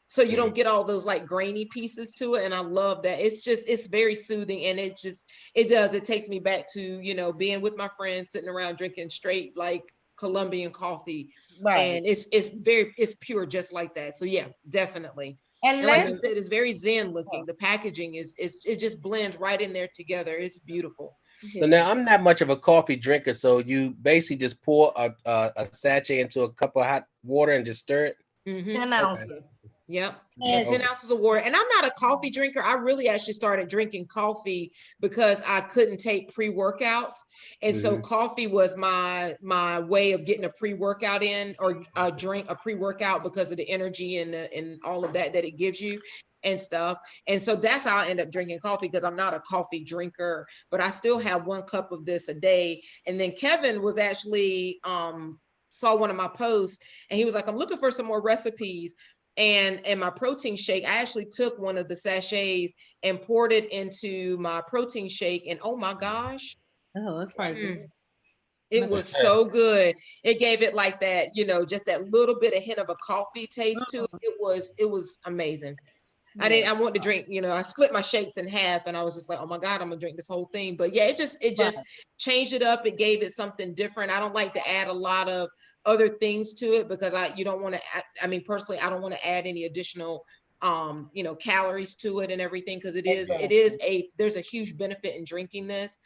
So you don't get all those like grainy pieces to it. And I love that. It's very soothing. And it takes me back to, you know, being with my friends, sitting around drinking straight like Colombian coffee. Right. And it's pure just like that. So yeah, definitely. And And like you last, said, it's very zen looking. The packaging it just blends right in there together. It's beautiful. So now I'm not much of a coffee drinker. So you basically just pour a sachet into a cup of hot water and just stir it. 10 ounces. Yep. And- 10 ounces of water. And I'm not a coffee drinker. I really actually started drinking coffee because I couldn't take pre-workouts. And so coffee was my way of getting a pre-workout in, or drink a pre-workout because of the energy and all of that it gives you and stuff. And so that's how I end up drinking coffee, because I'm not a coffee drinker, but I still have 1 cup of this a day. And then Kevin was actually saw one of my posts, and he was like, I'm looking for some more recipes. And my protein shake, I actually took one of the sachets and poured it into my protein shake, and oh my gosh, Oh, that's probably good. it was so good. It gave it like that, you know, just that little bit of hint of a coffee taste to it. It was amazing. I want to drink, you know, I split my shakes in half, and I was just like, oh my God, I'm gonna drink this whole thing. But yeah, it just changed it up. It gave it something different. I don't like to add a lot of other things to it, because you don't want to, I mean, personally, I don't want to add any additional you know, calories to it and everything, because there's a huge benefit in drinking this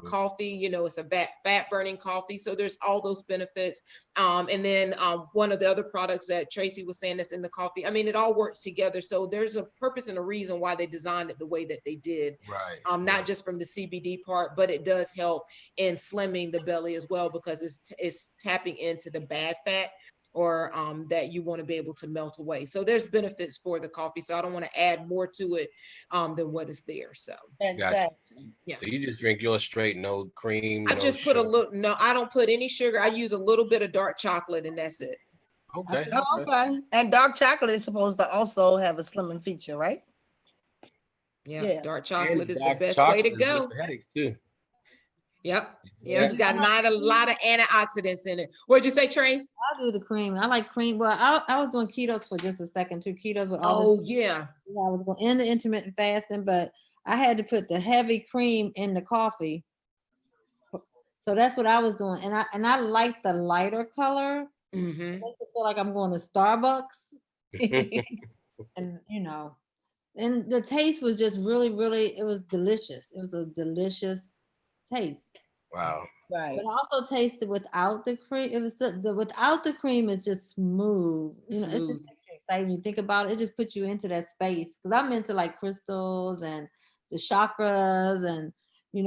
coffee. You know, it's a fat burning coffee, so there's all those benefits. And then one of the other products that Tracy was saying that's in the coffee, I mean, it all works together. So there's a purpose and a reason why they designed it the way that they did. Right. Not just from the CBD part, but it does help in slimming the belly as well, because it's tapping into the bad fat, or that you want to be able to melt away. So there's benefits for the coffee. So I don't want to add more to it than what is there. So Gotcha. Yeah. So you just drink yours straight, no cream. I no just put sugar. no, I don't put any sugar. I use a little bit of dark chocolate, and that's it. Okay. Oh, okay. And dark chocolate is supposed to also have a slimming feature, right? Yeah. Dark chocolate And is the dark best way chocolate to is go. good for headaches too. Yep. Yeah. It's got not a lot of antioxidants in it. What'd you say, Trace? I'll do the cream. I like cream. Well, I was doing ketos for just a second too. Ketos with all Oh this. yeah. I was going in the intermittent fasting, but I had to put the heavy cream in the coffee. So that's what I was doing. And I like the lighter color. Mhm. Makes me feel like I'm going to Starbucks, and and the taste was just really, it was delicious. It was a delicious taste. Wow. Right. But I also tasted without the cream. It was the without the cream is just smooth. It just Smooth. makes you excited when you think about it. It just puts you into that space. Because I'm into like crystals and the chakras and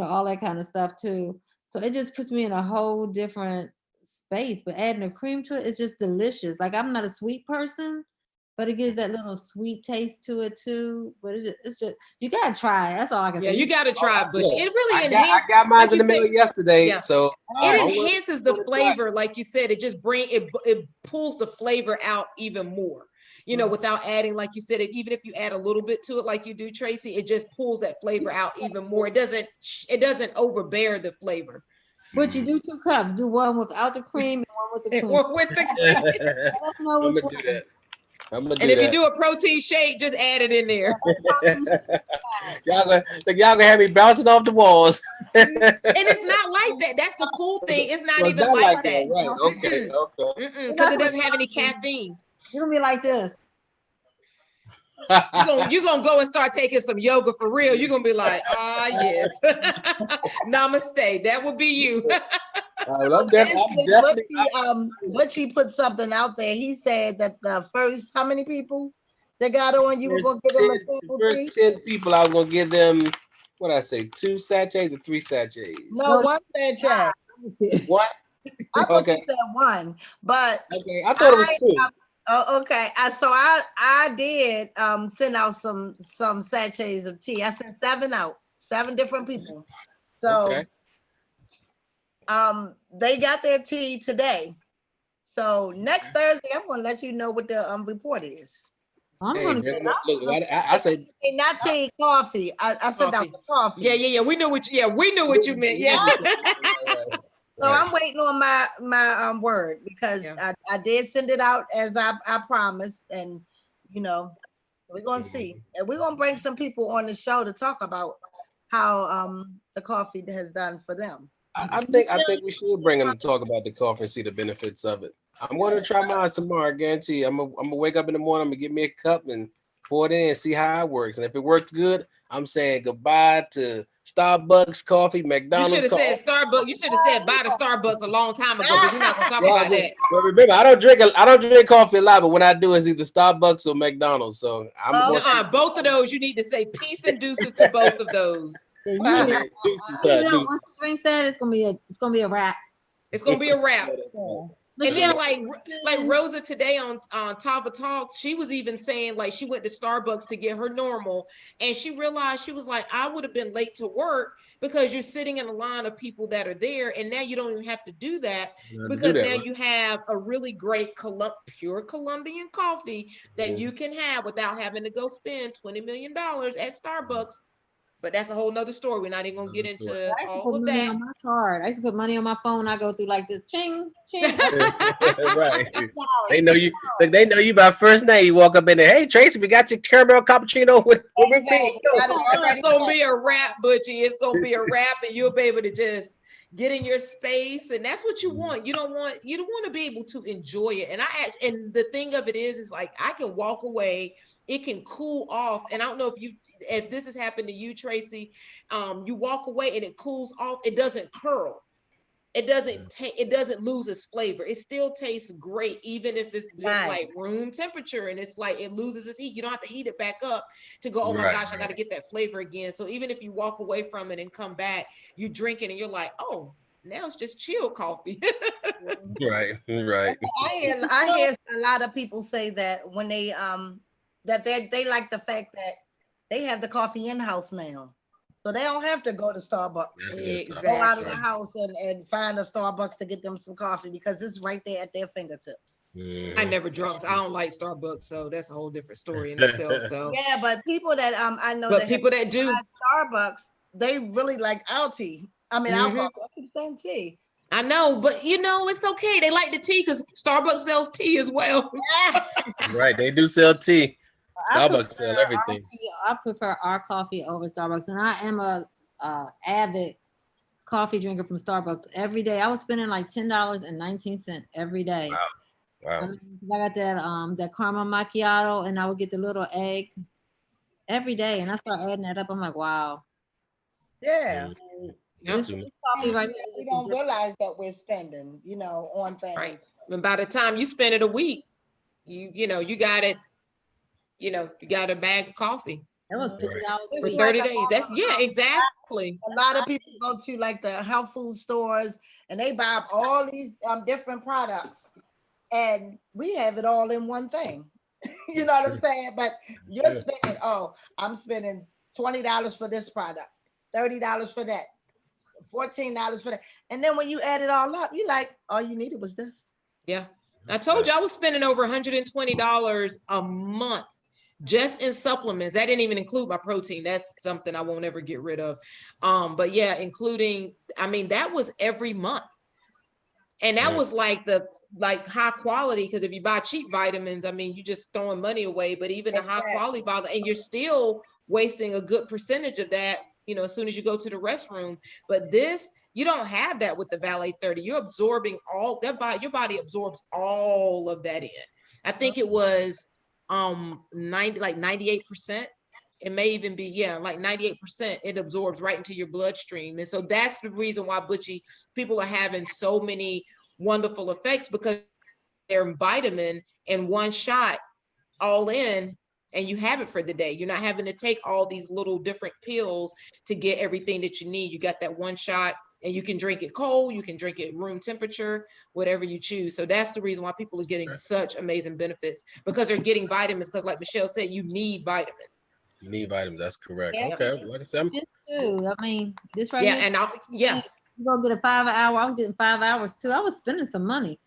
all that kind of stuff too. So it just puts me in a whole different space. But adding the cream to it is just delicious. Like I'm not a sweet person, but it gives that little sweet taste to it too. But it's just you gotta try it. That's all I can Yeah, say. you got to try it, Butch. Look, It really I enhances. got mine like in you the mail said, yesterday, yeah. so It I'm gonna- enhances the gonna try it. flavor, like you said. It just it pulls the flavor out even more. Without adding, like you said, even if you add a little bit to it, like you do, Tracy, it just pulls that flavor out even more. It doesn't overbear the flavor. But you do 2 cups. Do one without the cream and one with the cream. Or with the cream. Let us know I'm which gonna one. do that. I'm gonna And do if you that. do a protein shake, just add it in there. y'all gonna have me bouncing off the walls. And it's not like that. That's the cool thing. It's not Well, even not like that. right? Okay, okay. Because it doesn't have any caffeine. You're gonna be like this. You're gonna go and start taking some yoga for real. You're gonna be like, yes. Namaste. That would be you. Well, I'm definitely. Butchie put something out there. He said that the first, how many people that got on, you were gonna give them a sample tea? First 10 people, I was gonna give them, what I say, 2 sachets or 3 sachets? No, one sachet. One? I thought Okay. you said one, but Okay, I thought it was 2. Oh, okay. So I did send out some sachets of tea. I sent 7 out, 7 different people. So Okay. they got their tea today. So next Thursday, I'm gonna let you know what the report is. I'm Hey, gonna man, get look, I said not tea, coffee. I sent out the coffee. Yeah. We knew what you meant. Yeah. So I'm waiting on my word because I did send it out as I promised, and we're gonna see, and we're gonna bring some people on the show to talk about how the coffee has done for them. I think we should bring them to talk about the coffee and see the benefits of it. I'm going to try mine tomorrow. I guarantee you. I'm gonna wake up in the morning. I'm gonna get me a cup and pour it in and see how it works. And if it works good, I'm saying goodbye to Starbucks coffee, McDonald's. You should have said Starbucks. You should have said bye to Starbucks a long time ago. But we're not gonna talk about that. But remember, I don't drink coffee a lot. But when I do, it's either Starbucks or McDonald's. So I'm both of those. You need to say peace and deuces to both of those. once you drink that, it's gonna be a wrap. It's gonna be a wrap. And then like Rosa today on Tava Talks, she was even saying like she went to Starbucks to get her normal, and she realized she was like, I would have been late to work because you're sitting in a line of people that are there, and now you don't even have to do that because now you have a really great pure Colombian coffee that you can have without having to go spend $20 million at Starbucks. But that's a whole nother story. We're not even gonna get into all of that. On my card. I used to put money on my phone. I go through like this, ching, ching. Right. They know you. They know you by first name. You walk up in there. Hey, Tracy, we got your caramel cappuccino with whipped cream. It's gonna be a wrap, Butchie. It's gonna be a wrap, and you'll be able to just get in your space, and that's what you want. You don't want to be able to enjoy it. And the thing of it is like I can walk away. It can cool off, and I don't know if this has happened to you, Tracy. You walk away and it cools off. It doesn't curl. It doesn't lose its flavor. It still tastes great, even if it's just like room temperature and it's like it loses its heat. You don't have to heat it back up to go, oh my gosh, I got to get that flavor again. So even if you walk away from it and come back, you drink it and you're like, oh, now it's just chill coffee. Right. I hear a lot of people say that when they they like the fact that they have the coffee in-house now. So they don't have to go to Starbucks. Exactly. Go out of the house and find a Starbucks to get them some coffee because it's right there at their fingertips. I never drunk. So I don't like Starbucks, so that's a whole different story in itself. So yeah, but people that I know, but people that do Starbucks, they really like our tea. I mean, our coffee. I keep saying tea. I know, but it's okay. They like the tea because Starbucks sells tea as well. Right, they do sell tea. Starbucks sell everything. I prefer our coffee over Starbucks, and I am a avid coffee drinker from Starbucks every day. I was spending like $10.19 every day. Wow. Wow. I got that caramel macchiato, and I would get the little egg every day, and I start adding that up. I'm like, wow. Yeah. Yep. This coffee right here We is don't just realize that we're spending, on things. Right. And by the time you spend it a week, you know, you got it, you got a bag of coffee that was Mhm. $50 It's for a week. like 30 a days. That's exactly. A lot of people go to like the health food stores and they buy up all these different products, and we have it all in one thing. You know what I'm saying? But you're Yeah. spending, I'm spending $20 for this product, $30 for that, $14 for that. And then when you add it all up, you like, all you needed was this. Yeah. I told you I was spending over $120 a month just in supplements. That didn't even include my protein. That's something I won't ever get rid of. But yeah, including, I mean, that was every month. And that Yeah. was like high quality, because if you buy cheap vitamins, I mean, you're just throwing money away. But even the high Exactly. quality vitamin, and you're still wasting a good percentage of that, as soon as you go to the restroom. But this, you don't have that with the Valet 30. You're absorbing all that, your body absorbs all of that in. I think it was 98%. It may even be, like 98%. It absorbs right into your bloodstream. And so that's the reason why, Butchie, people are having so many wonderful effects, because they're vitamin in one shot all in, and you have it for the day. You're not having to take all these little different pills to get everything that you need. You got that one shot, and you can drink it cold, you can drink it room temperature, whatever you choose. So that's the reason why people are getting such amazing benefits, because they're getting vitamins. Because like Michelle said, you need vitamins. You need vitamins. That's correct. Yeah. Okay. Like I said, Just too. I mean, this right Yeah, here. and You go get a 5 hour. I was getting 5 hours too. I was spending some money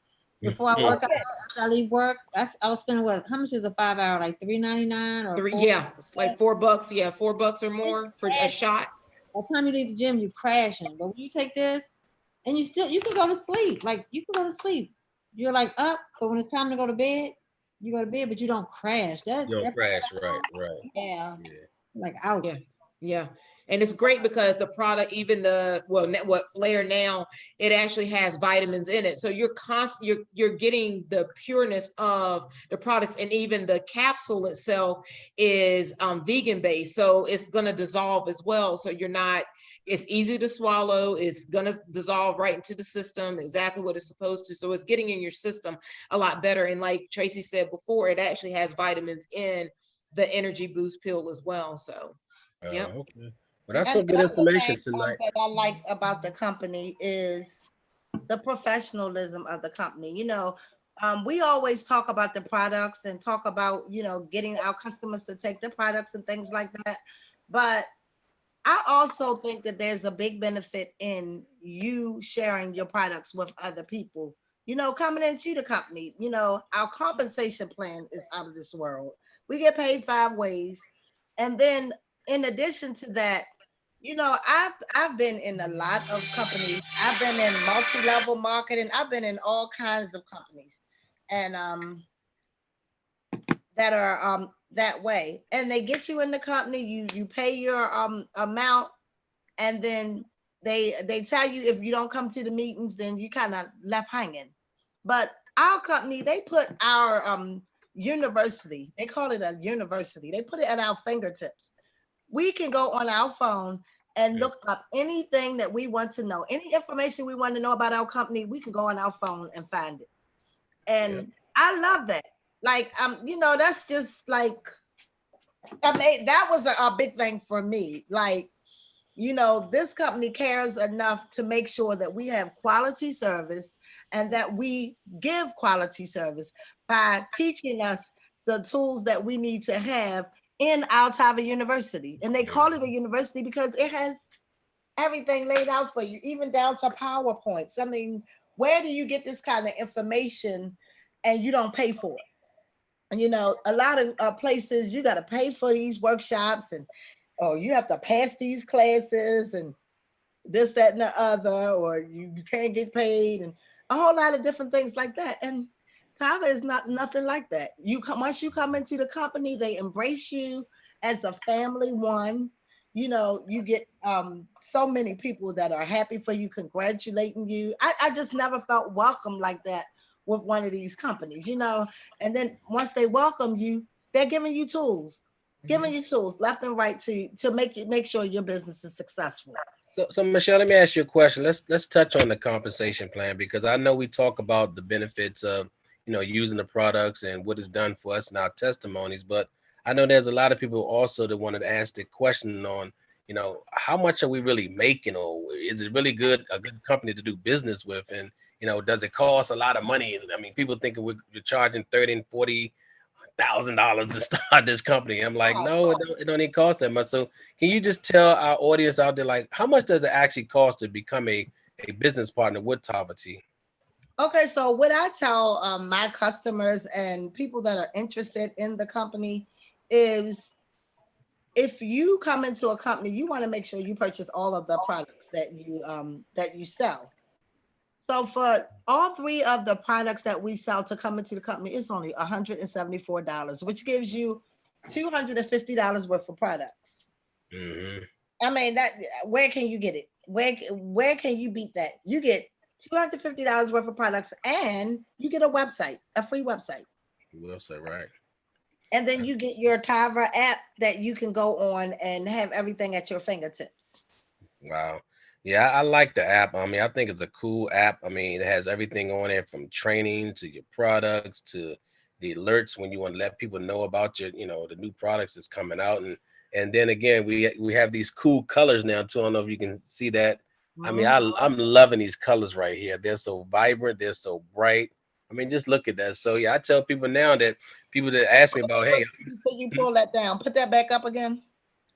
before I work out. After I leave work, I was spending what? How much is a 5 hour? Like $3.99 or three, $4? yeah, it's like $4. Yeah, $4 or more for a shot. By the time you leave the gym, you crashing. But when you take this, and you can go to sleep. Like you can go to sleep. You're like up, but when it's time to go to bed, you go to bed, but you don't crash. you don't crash. Right. Yeah. Yeah. Like out. Yeah. Yeah. And it's great because the product, even what Flare now, it actually has vitamins in it. So you're getting the pureness of the products, and even the capsule itself is vegan based. So it's going to dissolve as well. So it's easy to swallow. It's going to dissolve right into the system, exactly what it's supposed to. So it's getting in your system a lot better. And like Tracy said before, it actually has vitamins in the energy boost pill as well. So, yeah. Okay. Well, that's some good information tonight. That I like about the company is the professionalism of the company. We always talk about the products and talk about, getting our customers to take the products and things like that. But I also think that there's a big benefit in you sharing your products with other people, coming into the company. Our compensation plan is out of this world. We get paid 5 ways. And then in addition to that, I've been in a lot of companies. I've been in multi-level marketing. I've been in all kinds of companies, and that are that way. And they get you in the company. You pay your amount, and then they tell you if you don't come to the meetings, then you kind of left hanging. But our company, they put our university. They call it a university. They put it at our fingertips. We can go on our phone and look up anything that we want to know. Any information we want to know about our company, we can go on our phone and find it. And I love that. Like, that's just like, that was a big thing for me. Like, this company cares enough to make sure that we have quality service and that we give quality service by teaching us the tools that we need to have in Altava University. And they call it a university because it has everything laid out for you, even down to PowerPoints. I mean, where do you get this kind of information and you don't pay for it? And, a lot of places you got to pay for these workshops, and you have to pass these classes and this, that, and the other, or you can't get paid, and a whole lot of different things like that. And Tava is nothing like that. Once you come into the company, they embrace you as a family one. You get so many people that are happy for you, congratulating you. I just never felt welcome like that with one of these companies, and then once they welcome you, they're giving you tools, left and right to make sure your business is successful. So Michelle, let me ask you a question. Let's touch on the compensation plan, because I know we talk about the benefits of using the products and what it's done for us in our testimonies, but I know there's a lot of people also that wanted to ask the question on how much are we really making, or is it really a good company to do business with, and does it cost a lot of money? I mean, people thinking we're charging $30,000 and $40,000 to start this company. I'm like, no, it don't even cost that much. So can you just tell our audience out there, like, how much does it actually cost to become a business partner with Tava Tea? Okay, so what I tell my customers and people that are interested in the company is, if you come into a company, you want to make sure you purchase all of the products that you sell. So for all three of the products that we sell to come into the company, it's only $174, which gives you $250 worth of products. Mm-hmm. I mean, where can you get it? Where can you beat that? You get $250 worth of products, and you get a free website. Website, right? And then you get your Tava app that you can go on and have everything at your fingertips. Wow. Yeah, I like the app. I mean, I think it's a cool app. I mean, it has everything on it, from training to your products to the alerts when you want to let people know about your, the new products that's coming out. And then again, we have these cool colors now too. I don't know if you can see that. I mean, I'm loving these colors right here. They're so vibrant. They're so bright. I mean, just look at that. So yeah, I tell people now that people that ask me about, hey, before you pull that down, put that back up again.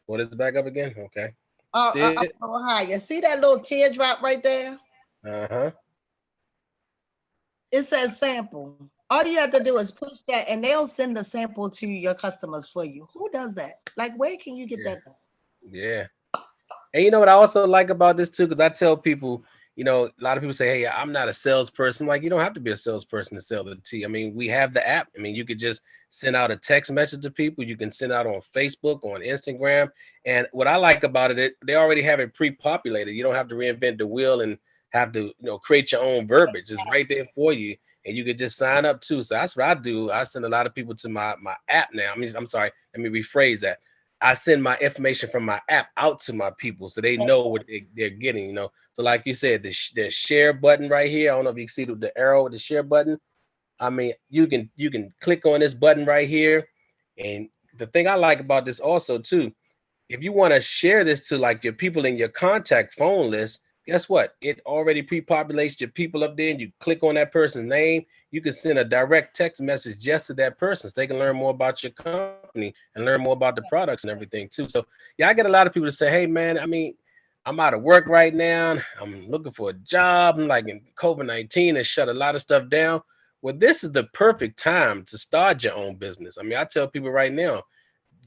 What is it back up again? Okay. See it? Higher. See that little teardrop right there? Uh-huh. It says sample. All you have to do is push that, and they'll send the sample to your customers for you. Who does that? Like, where can you get that done? Yeah. And you know what I also like about this too, because I tell people, a lot of people say, hey, I'm not a salesperson. Like, you don't have to be a salesperson to sell the tea. I mean, we have the app. I mean, you could just send out a text message to people. You can send out on Facebook, on Instagram. And what I like about it, they already have it pre-populated. You don't have to reinvent the wheel and have to, create your own verbiage. It's right there for you. And you could just sign up too. So that's what I do. I send a lot of people to my app now. I mean, I'm sorry, let me rephrase that. I send my information from my app out to my people so they know what they're getting, So like you said, the share button right here. I don't know if you can see the arrow with the share button. I mean, you can click on this button right here. And the thing I like about this also too, if you want to share this to like your people in your contact phone list, guess what? It already pre-populates your people up there, and you click on that person's name. You can send a direct text message just to that person so they can learn more about your company and learn more about the products and everything too. So yeah, I get a lot of people to say, hey man, I mean, I'm out of work right now. I'm looking for a job. I'm like, in COVID-19 has shut a lot of stuff down. Well, this is the perfect time to start your own business. I mean, I tell people right now,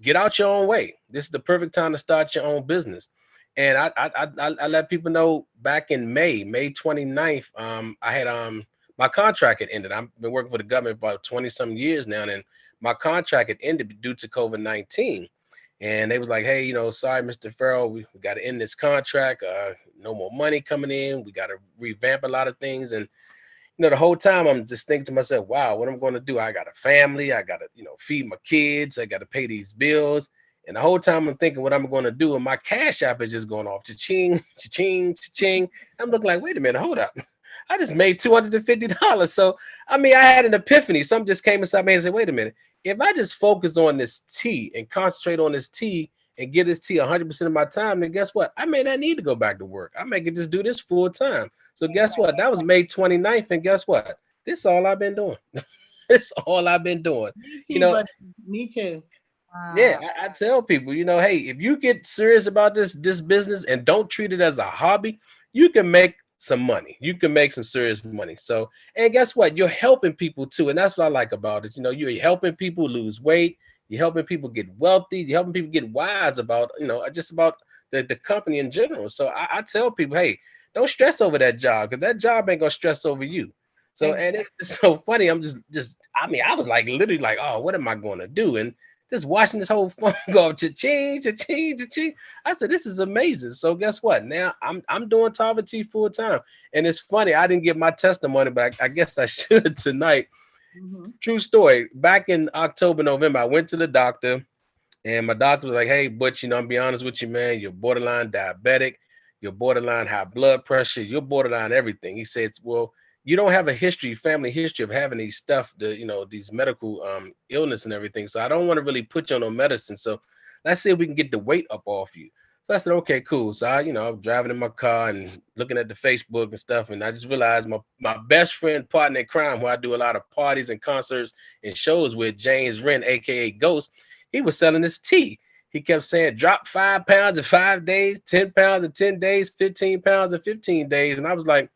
get out your own way. This is the perfect time to start your own business. And I let people know back in May 29th, I had my contract had ended. I've been working for the government about 20 some years now, and my contract had ended due to COVID-19. And they was like, hey, sorry, Mr. Farrell, we got to end this contract. No more money coming in. We got to revamp a lot of things. And the whole time I'm just thinking to myself, wow, what I'm going to do? I got a family. I got to, feed my kids. I got to pay these bills. And the whole time I'm thinking what I'm going to do, and my cash app is just going off. Cha-ching, cha-ching, cha-ching. I'm looking like, wait a minute, hold up. I just made $250. So, I mean, I had an epiphany. Something just came inside me and said, wait a minute. If I just focus on this tea and concentrate on this tea and give this tea 100% of my time, then guess what? I may not need to go back to work. I may could just do this full time. So guess what? That was May 29th. And guess what? This is all I've been doing. It's all I've been doing. Me too. Yeah, I tell people, hey, if you get serious about this business and don't treat it as a hobby, you can make some money. You can make some serious money. So, and guess what? You're helping people too. And that's what I like about it. You're helping people lose weight. You're helping people get wealthy. You're helping people get wise about, just about the company in general. So I tell people, hey, don't stress over that job, because that job ain't going to stress over you. So, and it's so funny. I'm just, I mean, I was like, literally like, oh, what am I going to do? And just watching this whole phone go cha-ching, cha-ching, cha-ching. I said, this is amazing. So guess what? Now I'm doing Tava Tea full time. And it's funny, I didn't get my testimony, but I guess I should tonight. True story. Back in October, November, I went to the doctor, and my doctor was like, hey, Butch, you know, I'm be honest with you, man. You're borderline diabetic. You're borderline high blood pressure. You're borderline everything. He said, well, you don't have a history, family history of having these stuff, these medical illness and everything. So I don't want to really put you on no medicine. So let's see if we can get the weight up off you. So I said, okay, cool. So I'm driving in my car and looking at the Facebook and stuff. And I just realized my best friend, partner in crime, who I do a lot of parties and concerts and shows with, James Wren, AKA Ghost, he was selling this tea. He kept saying, drop 5 pounds in 5 days, 10 pounds in 10 days, 15 pounds in 15 days. And I was like,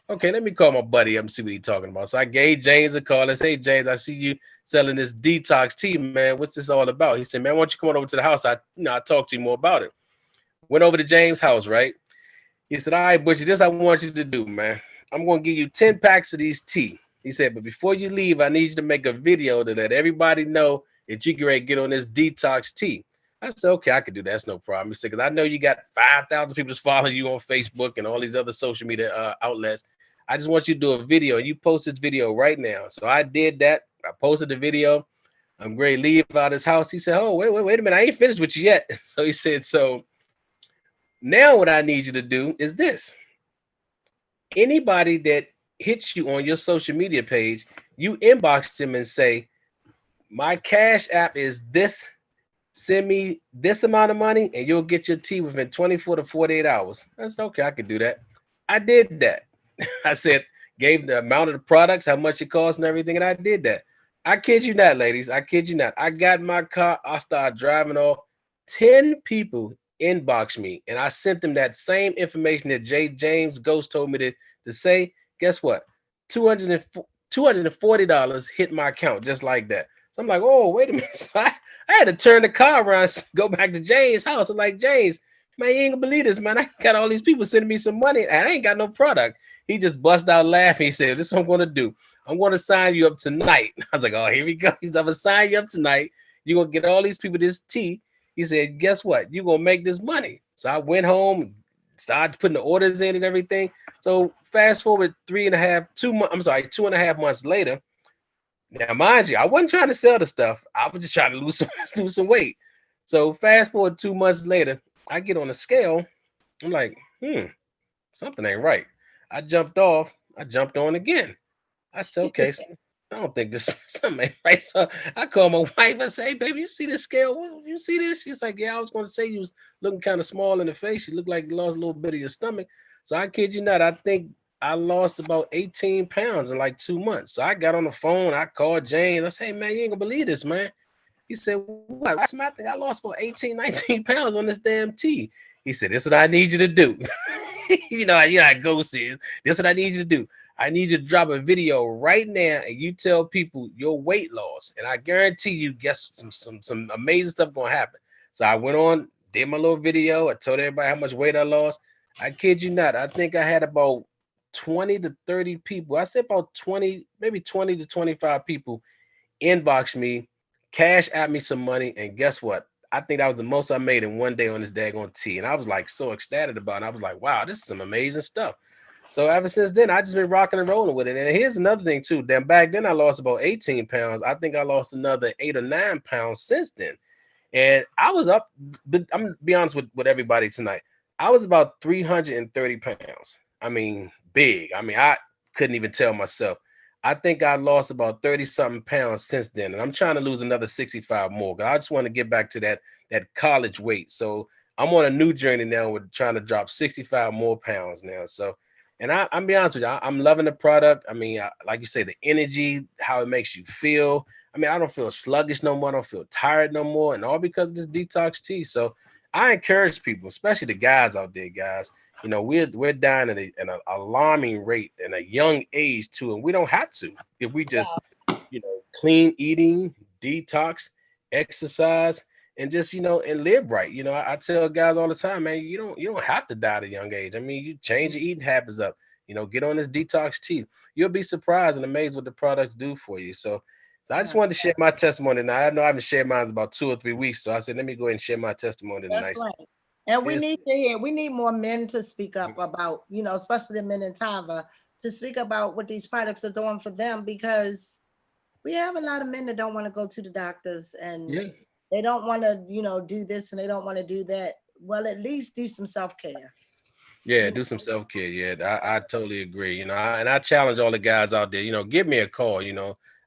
okay, let me call my buddy up and see what he's talking about. So I gave James a call and said, hey, James, I see you selling this detox tea, man. What's this all about? He said, man, why don't you come on over to the house? I talk to you more about it. Went over to James' house, right? He said, all right, Butcher, this I want you to do, man. I'm going to give you 10 packs of these tea. He said, but before you leave, I need you to make a video to let everybody know that you can ready to get on this detox tea. I said, okay, I could do that. That's no problem. He said, because I know you got 5,000 people just following you on Facebook and all these other social media outlets. I just want you to do a video, and you post this video right now. So I did that. I posted the video. I'm ready to leave out his house. He said, oh, wait a minute. I ain't finished with you yet. So he said, so now what I need you to do is this. Anybody that hits you on your social media page, you inbox them and say, my Cash App is this. Send me this amount of money and you'll get your tea within 24 to 48 hours. I said, okay, I could do that. I did that. I said, gave the amount of the products, how much it costs and everything, and I did that. I kid you not, ladies. I kid you not. I got in my car. I started driving off. 10 people inboxed me, and I sent them that same information that James Ghost told me to say. Guess what? $240 hit my account just like that. So I'm like, oh, wait a minute. So I had to turn the car around and go back to James' house. I'm like, James, man, you ain't gonna believe this, man. I got all these people sending me some money and I ain't got no product. He just bust out laughing. He said, this is what I'm gonna do. I'm gonna sign you up tonight. I was like, oh, here we go. He said, I'm gonna sign you up tonight. You're gonna get all these people this tea. He said, guess what? You're gonna make this money. So I went home, started putting the orders in and everything. So fast forward 2.5 months later. Now, mind you, I wasn't trying to sell the stuff. I was just trying to lose some weight. So fast forward 2 months later, I get on the scale. I'm like, something ain't right. I jumped off. I jumped on again. I said, okay, so I don't think this something ain't right. So I call my wife. I say, hey, baby, you see this scale? Well, you see this? She's like, yeah, I was going to say you was looking kind of small in the face. You look like you lost a little bit of your stomach. So I kid you not, I think I lost about 18 pounds in like 2 months. So I got on the phone. I called Jane. I said, hey, man, you ain't gonna believe this, man. He said, what? I think I lost about 18, 19 pounds on this damn tea. He said, this is what I need you to do. you know how Ghost is. This is what I need you to do. I need you to drop a video right now and you tell people your weight loss. And I guarantee you, guess some amazing stuff gonna happen. So I went on, did my little video. I told everybody how much weight I lost. I kid you not. I think I had about 20 to 30 people. I said about 20, maybe 20 to 25 people inbox me, Cash at me some money. And guess what? I think that was the most I made in one day on this daggone tea. And I was like so ecstatic about it. I was like, wow, this is some amazing stuff. So ever since then, I just been rocking and rolling with it. And here's another thing too. Then back then I lost about 18 pounds. I think I lost another 8 or 9 pounds since then. And I was up, but I'm gonna be honest with everybody tonight. I was about 330 pounds. I mean, big. I mean, I couldn't even tell myself. I think I lost about 30 something pounds since then. And I'm trying to lose another 65 more. I just want to get back to that college weight. So I'm on a new journey now with trying to drop 65 more pounds now. So, and I'm be honest with you, I'm loving the product. I mean, like you say, the energy, how it makes you feel. I mean, I don't feel sluggish no more. I don't feel tired no more. And all because of this detox tea. So I encourage people, especially the guys out there, guys. You know, we're dying at an alarming rate in a young age too, and we don't have to if we just, clean eating, detox, exercise, and just and live right. I tell guys all the time, man, you don't have to die at a young age. I mean, you change your eating habits up. Get on this detox tea. You'll be surprised and amazed what the products do for you. So So I just wanted to share my testimony. Now I know I haven't shared mine in about 2 or 3 weeks. So I said, let me go ahead and share my testimony tonight. That's right. And we Yes. need to hear, we need more men to speak up about, especially the men in Tava, to speak about what these products are doing for them, because we have a lot of men that don't want to go to the doctors and Yeah. they don't want to, do this and they don't want to do that. Well, at least do some self-care. Yeah, do some self-care. Yeah, I totally agree. And I challenge all the guys out there, give me a call,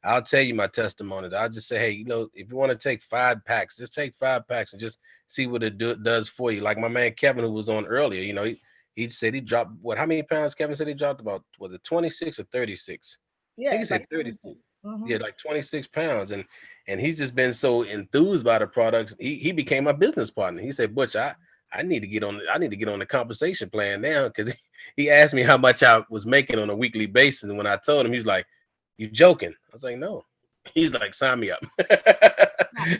I'll tell you my testimonies. I'll just say, hey, if you want to take 5 packs, just take 5 packs and just see what it does for you. Like my man Kevin, who was on earlier, he said he dropped how many pounds? Kevin said he dropped about, was it 26 or 36? I think he said 36. Yeah, like 26 pounds. And he's just been so enthused by the products. He became my business partner. He said, Butch, I need to get on the compensation plan now, because he asked me how much I was making on a weekly basis. And when I told him, he's like, you joking? I was like, no. He's like, sign me up.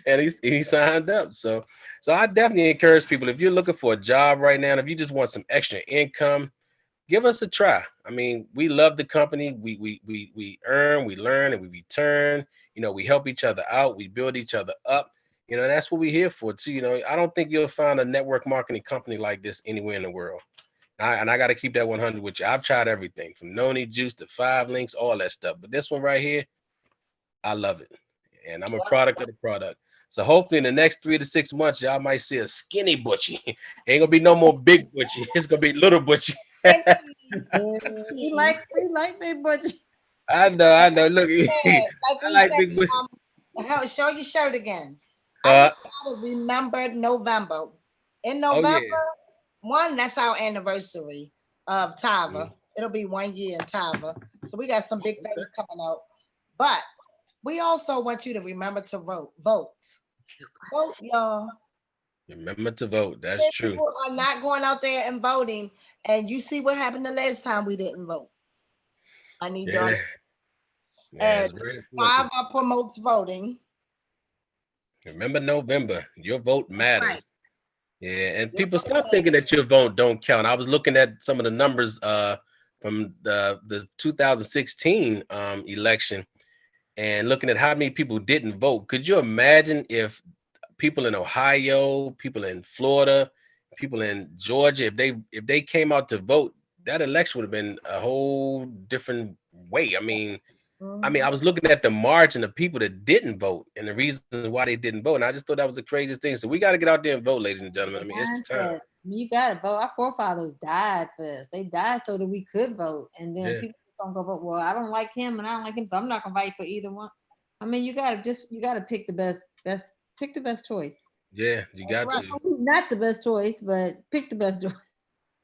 And he signed up. So I definitely encourage people, if you're looking for a job right now, and if you just want some extra income, give us a try. I mean, we love the company. We earn, we learn, and we return. We help each other out. We build each other up. That's what we're here for too. I don't think you'll find a network marketing company like this anywhere in the world. And I got to keep that 100 with you. I've tried everything from Noni Juice to 5 Links, all that stuff. But this one right here, I love it. And I'm a product of the product. So hopefully in the next 3 to 6 months, y'all might see a skinny Butchie. Ain't gonna be no more big Butchie. It's gonna be little Butchie. We like Big Butch. I know. Look, I like Big Butchie. Show your shirt again. Uh, I remembered November. In November, that's our anniversary of Tava. It'll be 1 year in Tava. So we got some big things coming out. But we also want you to remember to vote. Vote, y'all. Remember to vote. That's If true. people are not going out there and voting, and you see what happened the last time we didn't vote. I need y'all. And Tava promotes voting. Remember November. Your vote matters. Right. Yeah, and people stop thinking that your vote don't count. I was looking at some of the numbers from the 2016 election and looking at how many people didn't vote. Could you imagine if people in Ohio, people in Florida, people in Georgia, if they came out to vote, that election would have been a whole different way. I mean, I was looking at the margin of people that didn't vote and the reasons why they didn't vote. And I just thought that was the craziest thing. So we got to get out there and vote, ladies and gentlemen. I mean, it's time. You got to vote. Our forefathers died for this. They died so that we could vote. And then people just don't go vote. Well, I don't like him and I don't like him, so I'm not going to fight for either one. I mean, you got to pick the best choice. Yeah, you got to. Not the best choice, but pick the best choice.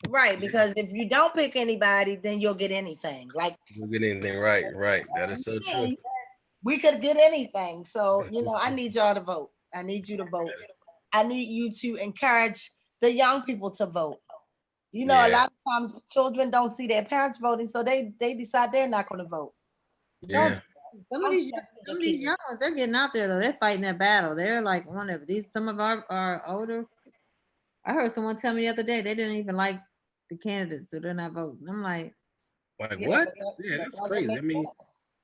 Right, because if you don't pick anybody, then you'll get anything. You'll get anything, right. That is so true. We could get anything. So, I need y'all to vote. I need you to vote. I need you to encourage the young people to vote. A lot of times children don't see their parents voting, so they decide they're not going to vote. Yeah. Some of these young ones, they're getting out there though. They're fighting that battle. They're like one of these. Some of our older. I heard someone tell me the other day they didn't even like the candidates, so they're not voting. I'm like what? Yeah, that's crazy. I mean, I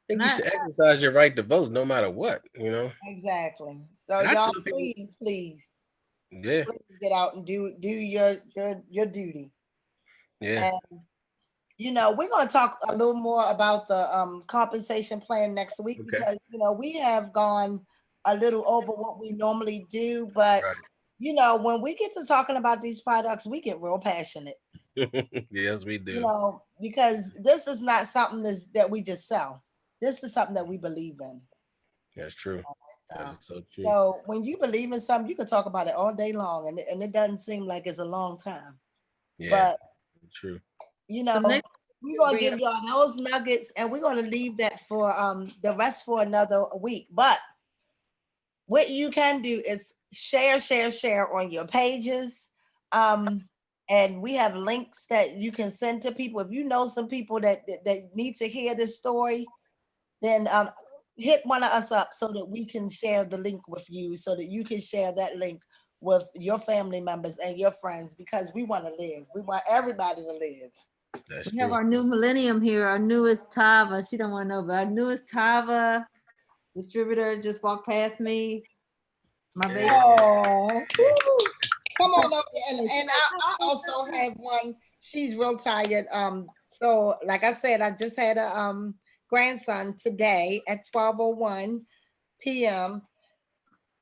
think you should exercise your right to vote no matter what. Exactly. So y'all, please, get out and do your duty. Yeah. And, we're going to talk a little more about the compensation plan next week because, we have gone a little over what we normally do. But, when we get to talking about these products, we get real passionate. Yes, we do. Because this is not something that we just sell. This is something that we believe in. That's true. That is so true. So when you believe in something, you can talk about it all day long, and it doesn't seem like it's a long time. Yeah, but true. We're gonna give y'all those nuggets, and we're gonna leave that for the rest for another week. But what you can do is share on your pages. And we have links that you can send to people. If you know some people that need to hear this story, then hit one of us up so that we can share the link with you, so that you can share that link with your family members and your friends, because we want to live. We want everybody to live. We have our new millennium here, our newest Tava. She don't want to know, but our newest Tava distributor just walked past me. My baby. Oh, come on over. And I also have one. She's real tired. So like I said, I just had a grandson today at 12:01 p.m.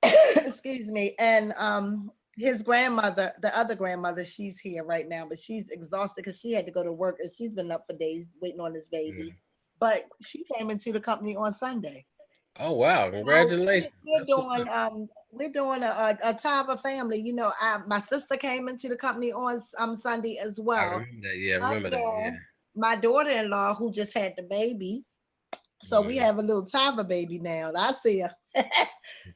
Excuse me. And his grandmother, the other grandmother, she's here right now, but she's exhausted because she had to go to work and she's been up for days waiting on this baby. But she came into the company on Sunday. Oh wow! Congratulations. We're That's what's doing up. we're doing a Tava family. You know, my sister came into the company on Sunday as I well. remember that. Yeah, I remember that. My daughter-in-law who just had the baby. So we have a little Tava baby now. I see her.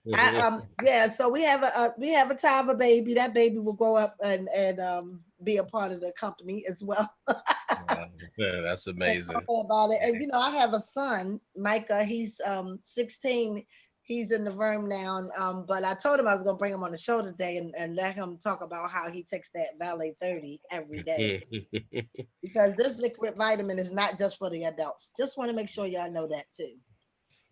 Yeah. So we have a Tava baby. That baby will grow up and be a part of the company as well. Yeah, that's amazing. About it. And you know, I have a son, Micah. He's 16. He's in the room now. But I told him I was gonna bring him on the show today and let him talk about how he takes that Valet 30 every day. Because this liquid vitamin is not just for the adults. Just want to make sure y'all know that too.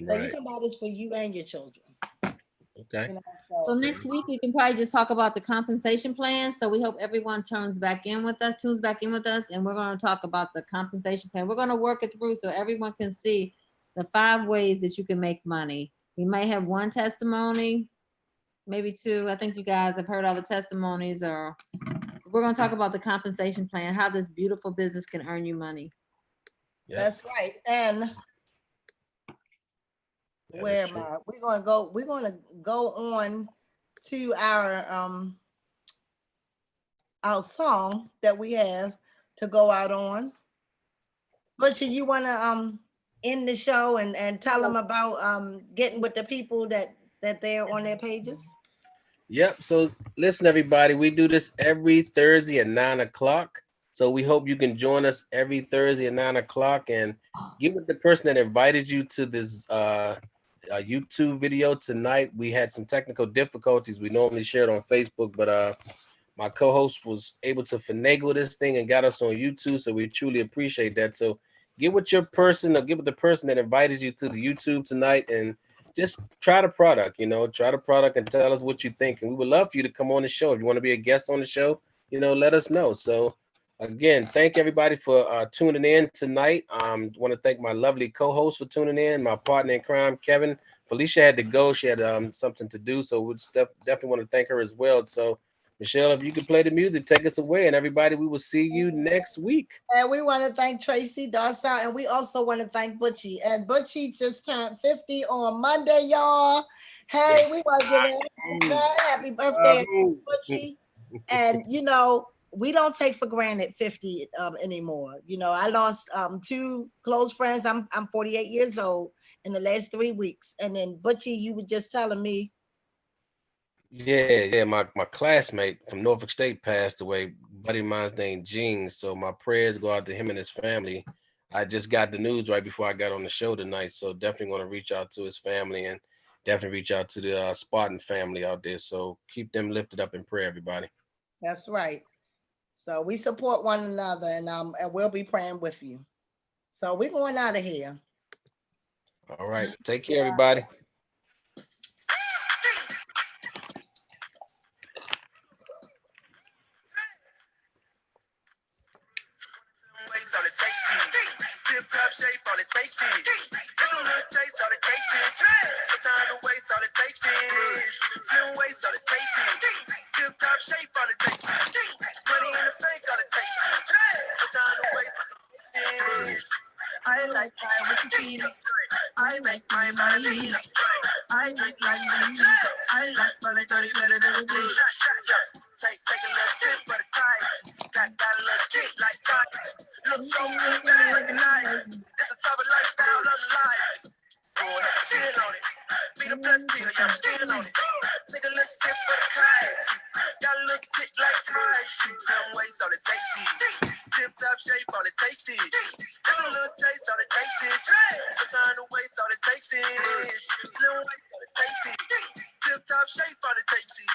So you Right. can buy this for you and your children. Okay. You know, So next week we can probably just talk about the compensation plan. So we hope everyone tunes back in with us, and we're going to talk about the compensation plan. We're going to work it through so everyone can see the 5 ways that you can make money. We may have one testimony, maybe 2. I think you guys have heard all the testimonies, or we're going to talk about the compensation plan, how this beautiful business can earn you money. Yep. That's right. And That where is am true. I? We're gonna go on to our song that we have to go out on. Butcher, you wanna end the show and tell them about getting with the people that they're on their pages? Yep. So listen, everybody, we do this every Thursday at 9 o'clock. So we hope you can join us every Thursday at 9 o'clock and get with the person that invited you to this YouTube video tonight. We had some technical difficulties. We normally share it on Facebook, but my co-host was able to finagle this thing and got us on YouTube. So we truly appreciate that. So get with your person or get with the person that invited you to the YouTube tonight and just try the product, try the product and tell us what you think. And we would love for you to come on the show. If you want to be a guest on the show, let us know. So again, thank everybody for tuning in tonight. Want to thank my lovely co-host for tuning in, my partner in crime, Kevin. Felicia had to go. She had something to do. So we definitely want to thank her as well. So Michelle, if you could play the music, take us away. And everybody, we will see you next week. And we want to thank Tracy Darsow, and we also want to thank Butchie. And Butchie just turned 50 on Monday, y'all. Hey, we want to give him a happy birthday, Butchie. And we don't take for granted 50 anymore. I lost 2 close friends. I'm 48 years old in the last 3 weeks. And then Butchie, you were just telling me. Yeah. My classmate from Norfolk State passed away. Buddy of mine's named Gene. So my prayers go out to him and his family. I just got the news right before I got on the show tonight. So definitely want to reach out to his family and definitely reach out to the Spartan family out there. So keep them lifted up in prayer, everybody. That's right. So we support one another, and we'll be praying with you. So we're going out of here. All right. Take care, everybody. Tip-top shape, all it takes is just a little taste, all it takes is no time to waste, all it takes is slim waist, all it takes is tip-top shape, all it takes is money in the bank, all it takes is no time to waste, all it takes is I like pie with the tea. I make my money. I drink like me. I like Valet 30 better than a beat. Take a little sip for the kites. Got a little kick like tights. Look so good, better looking nice. It's a type of lifestyle of life. Go ahead, chill on it. Be the best deal, yeah, I'm still on it. Take a little sip for the kites. Got a little kick like tights. Slim waist, all it takes is tip-top shape, all it takes is just a little taste, all it takes is no time to waste, all it takes is slim waist, all it takes is tip-top shape, all it takes is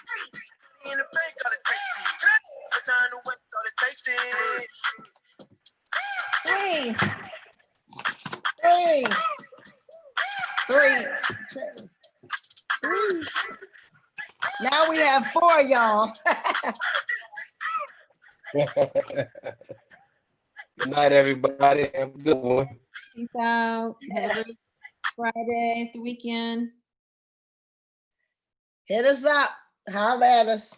in the bank, all it takes is no time to waste, all it takes is 3, 2, 3. Now we have 4, y'all. Good night, everybody. Have a good one. Peace out. Have a great Friday. It's the weekend. Hit us up. Holler at us.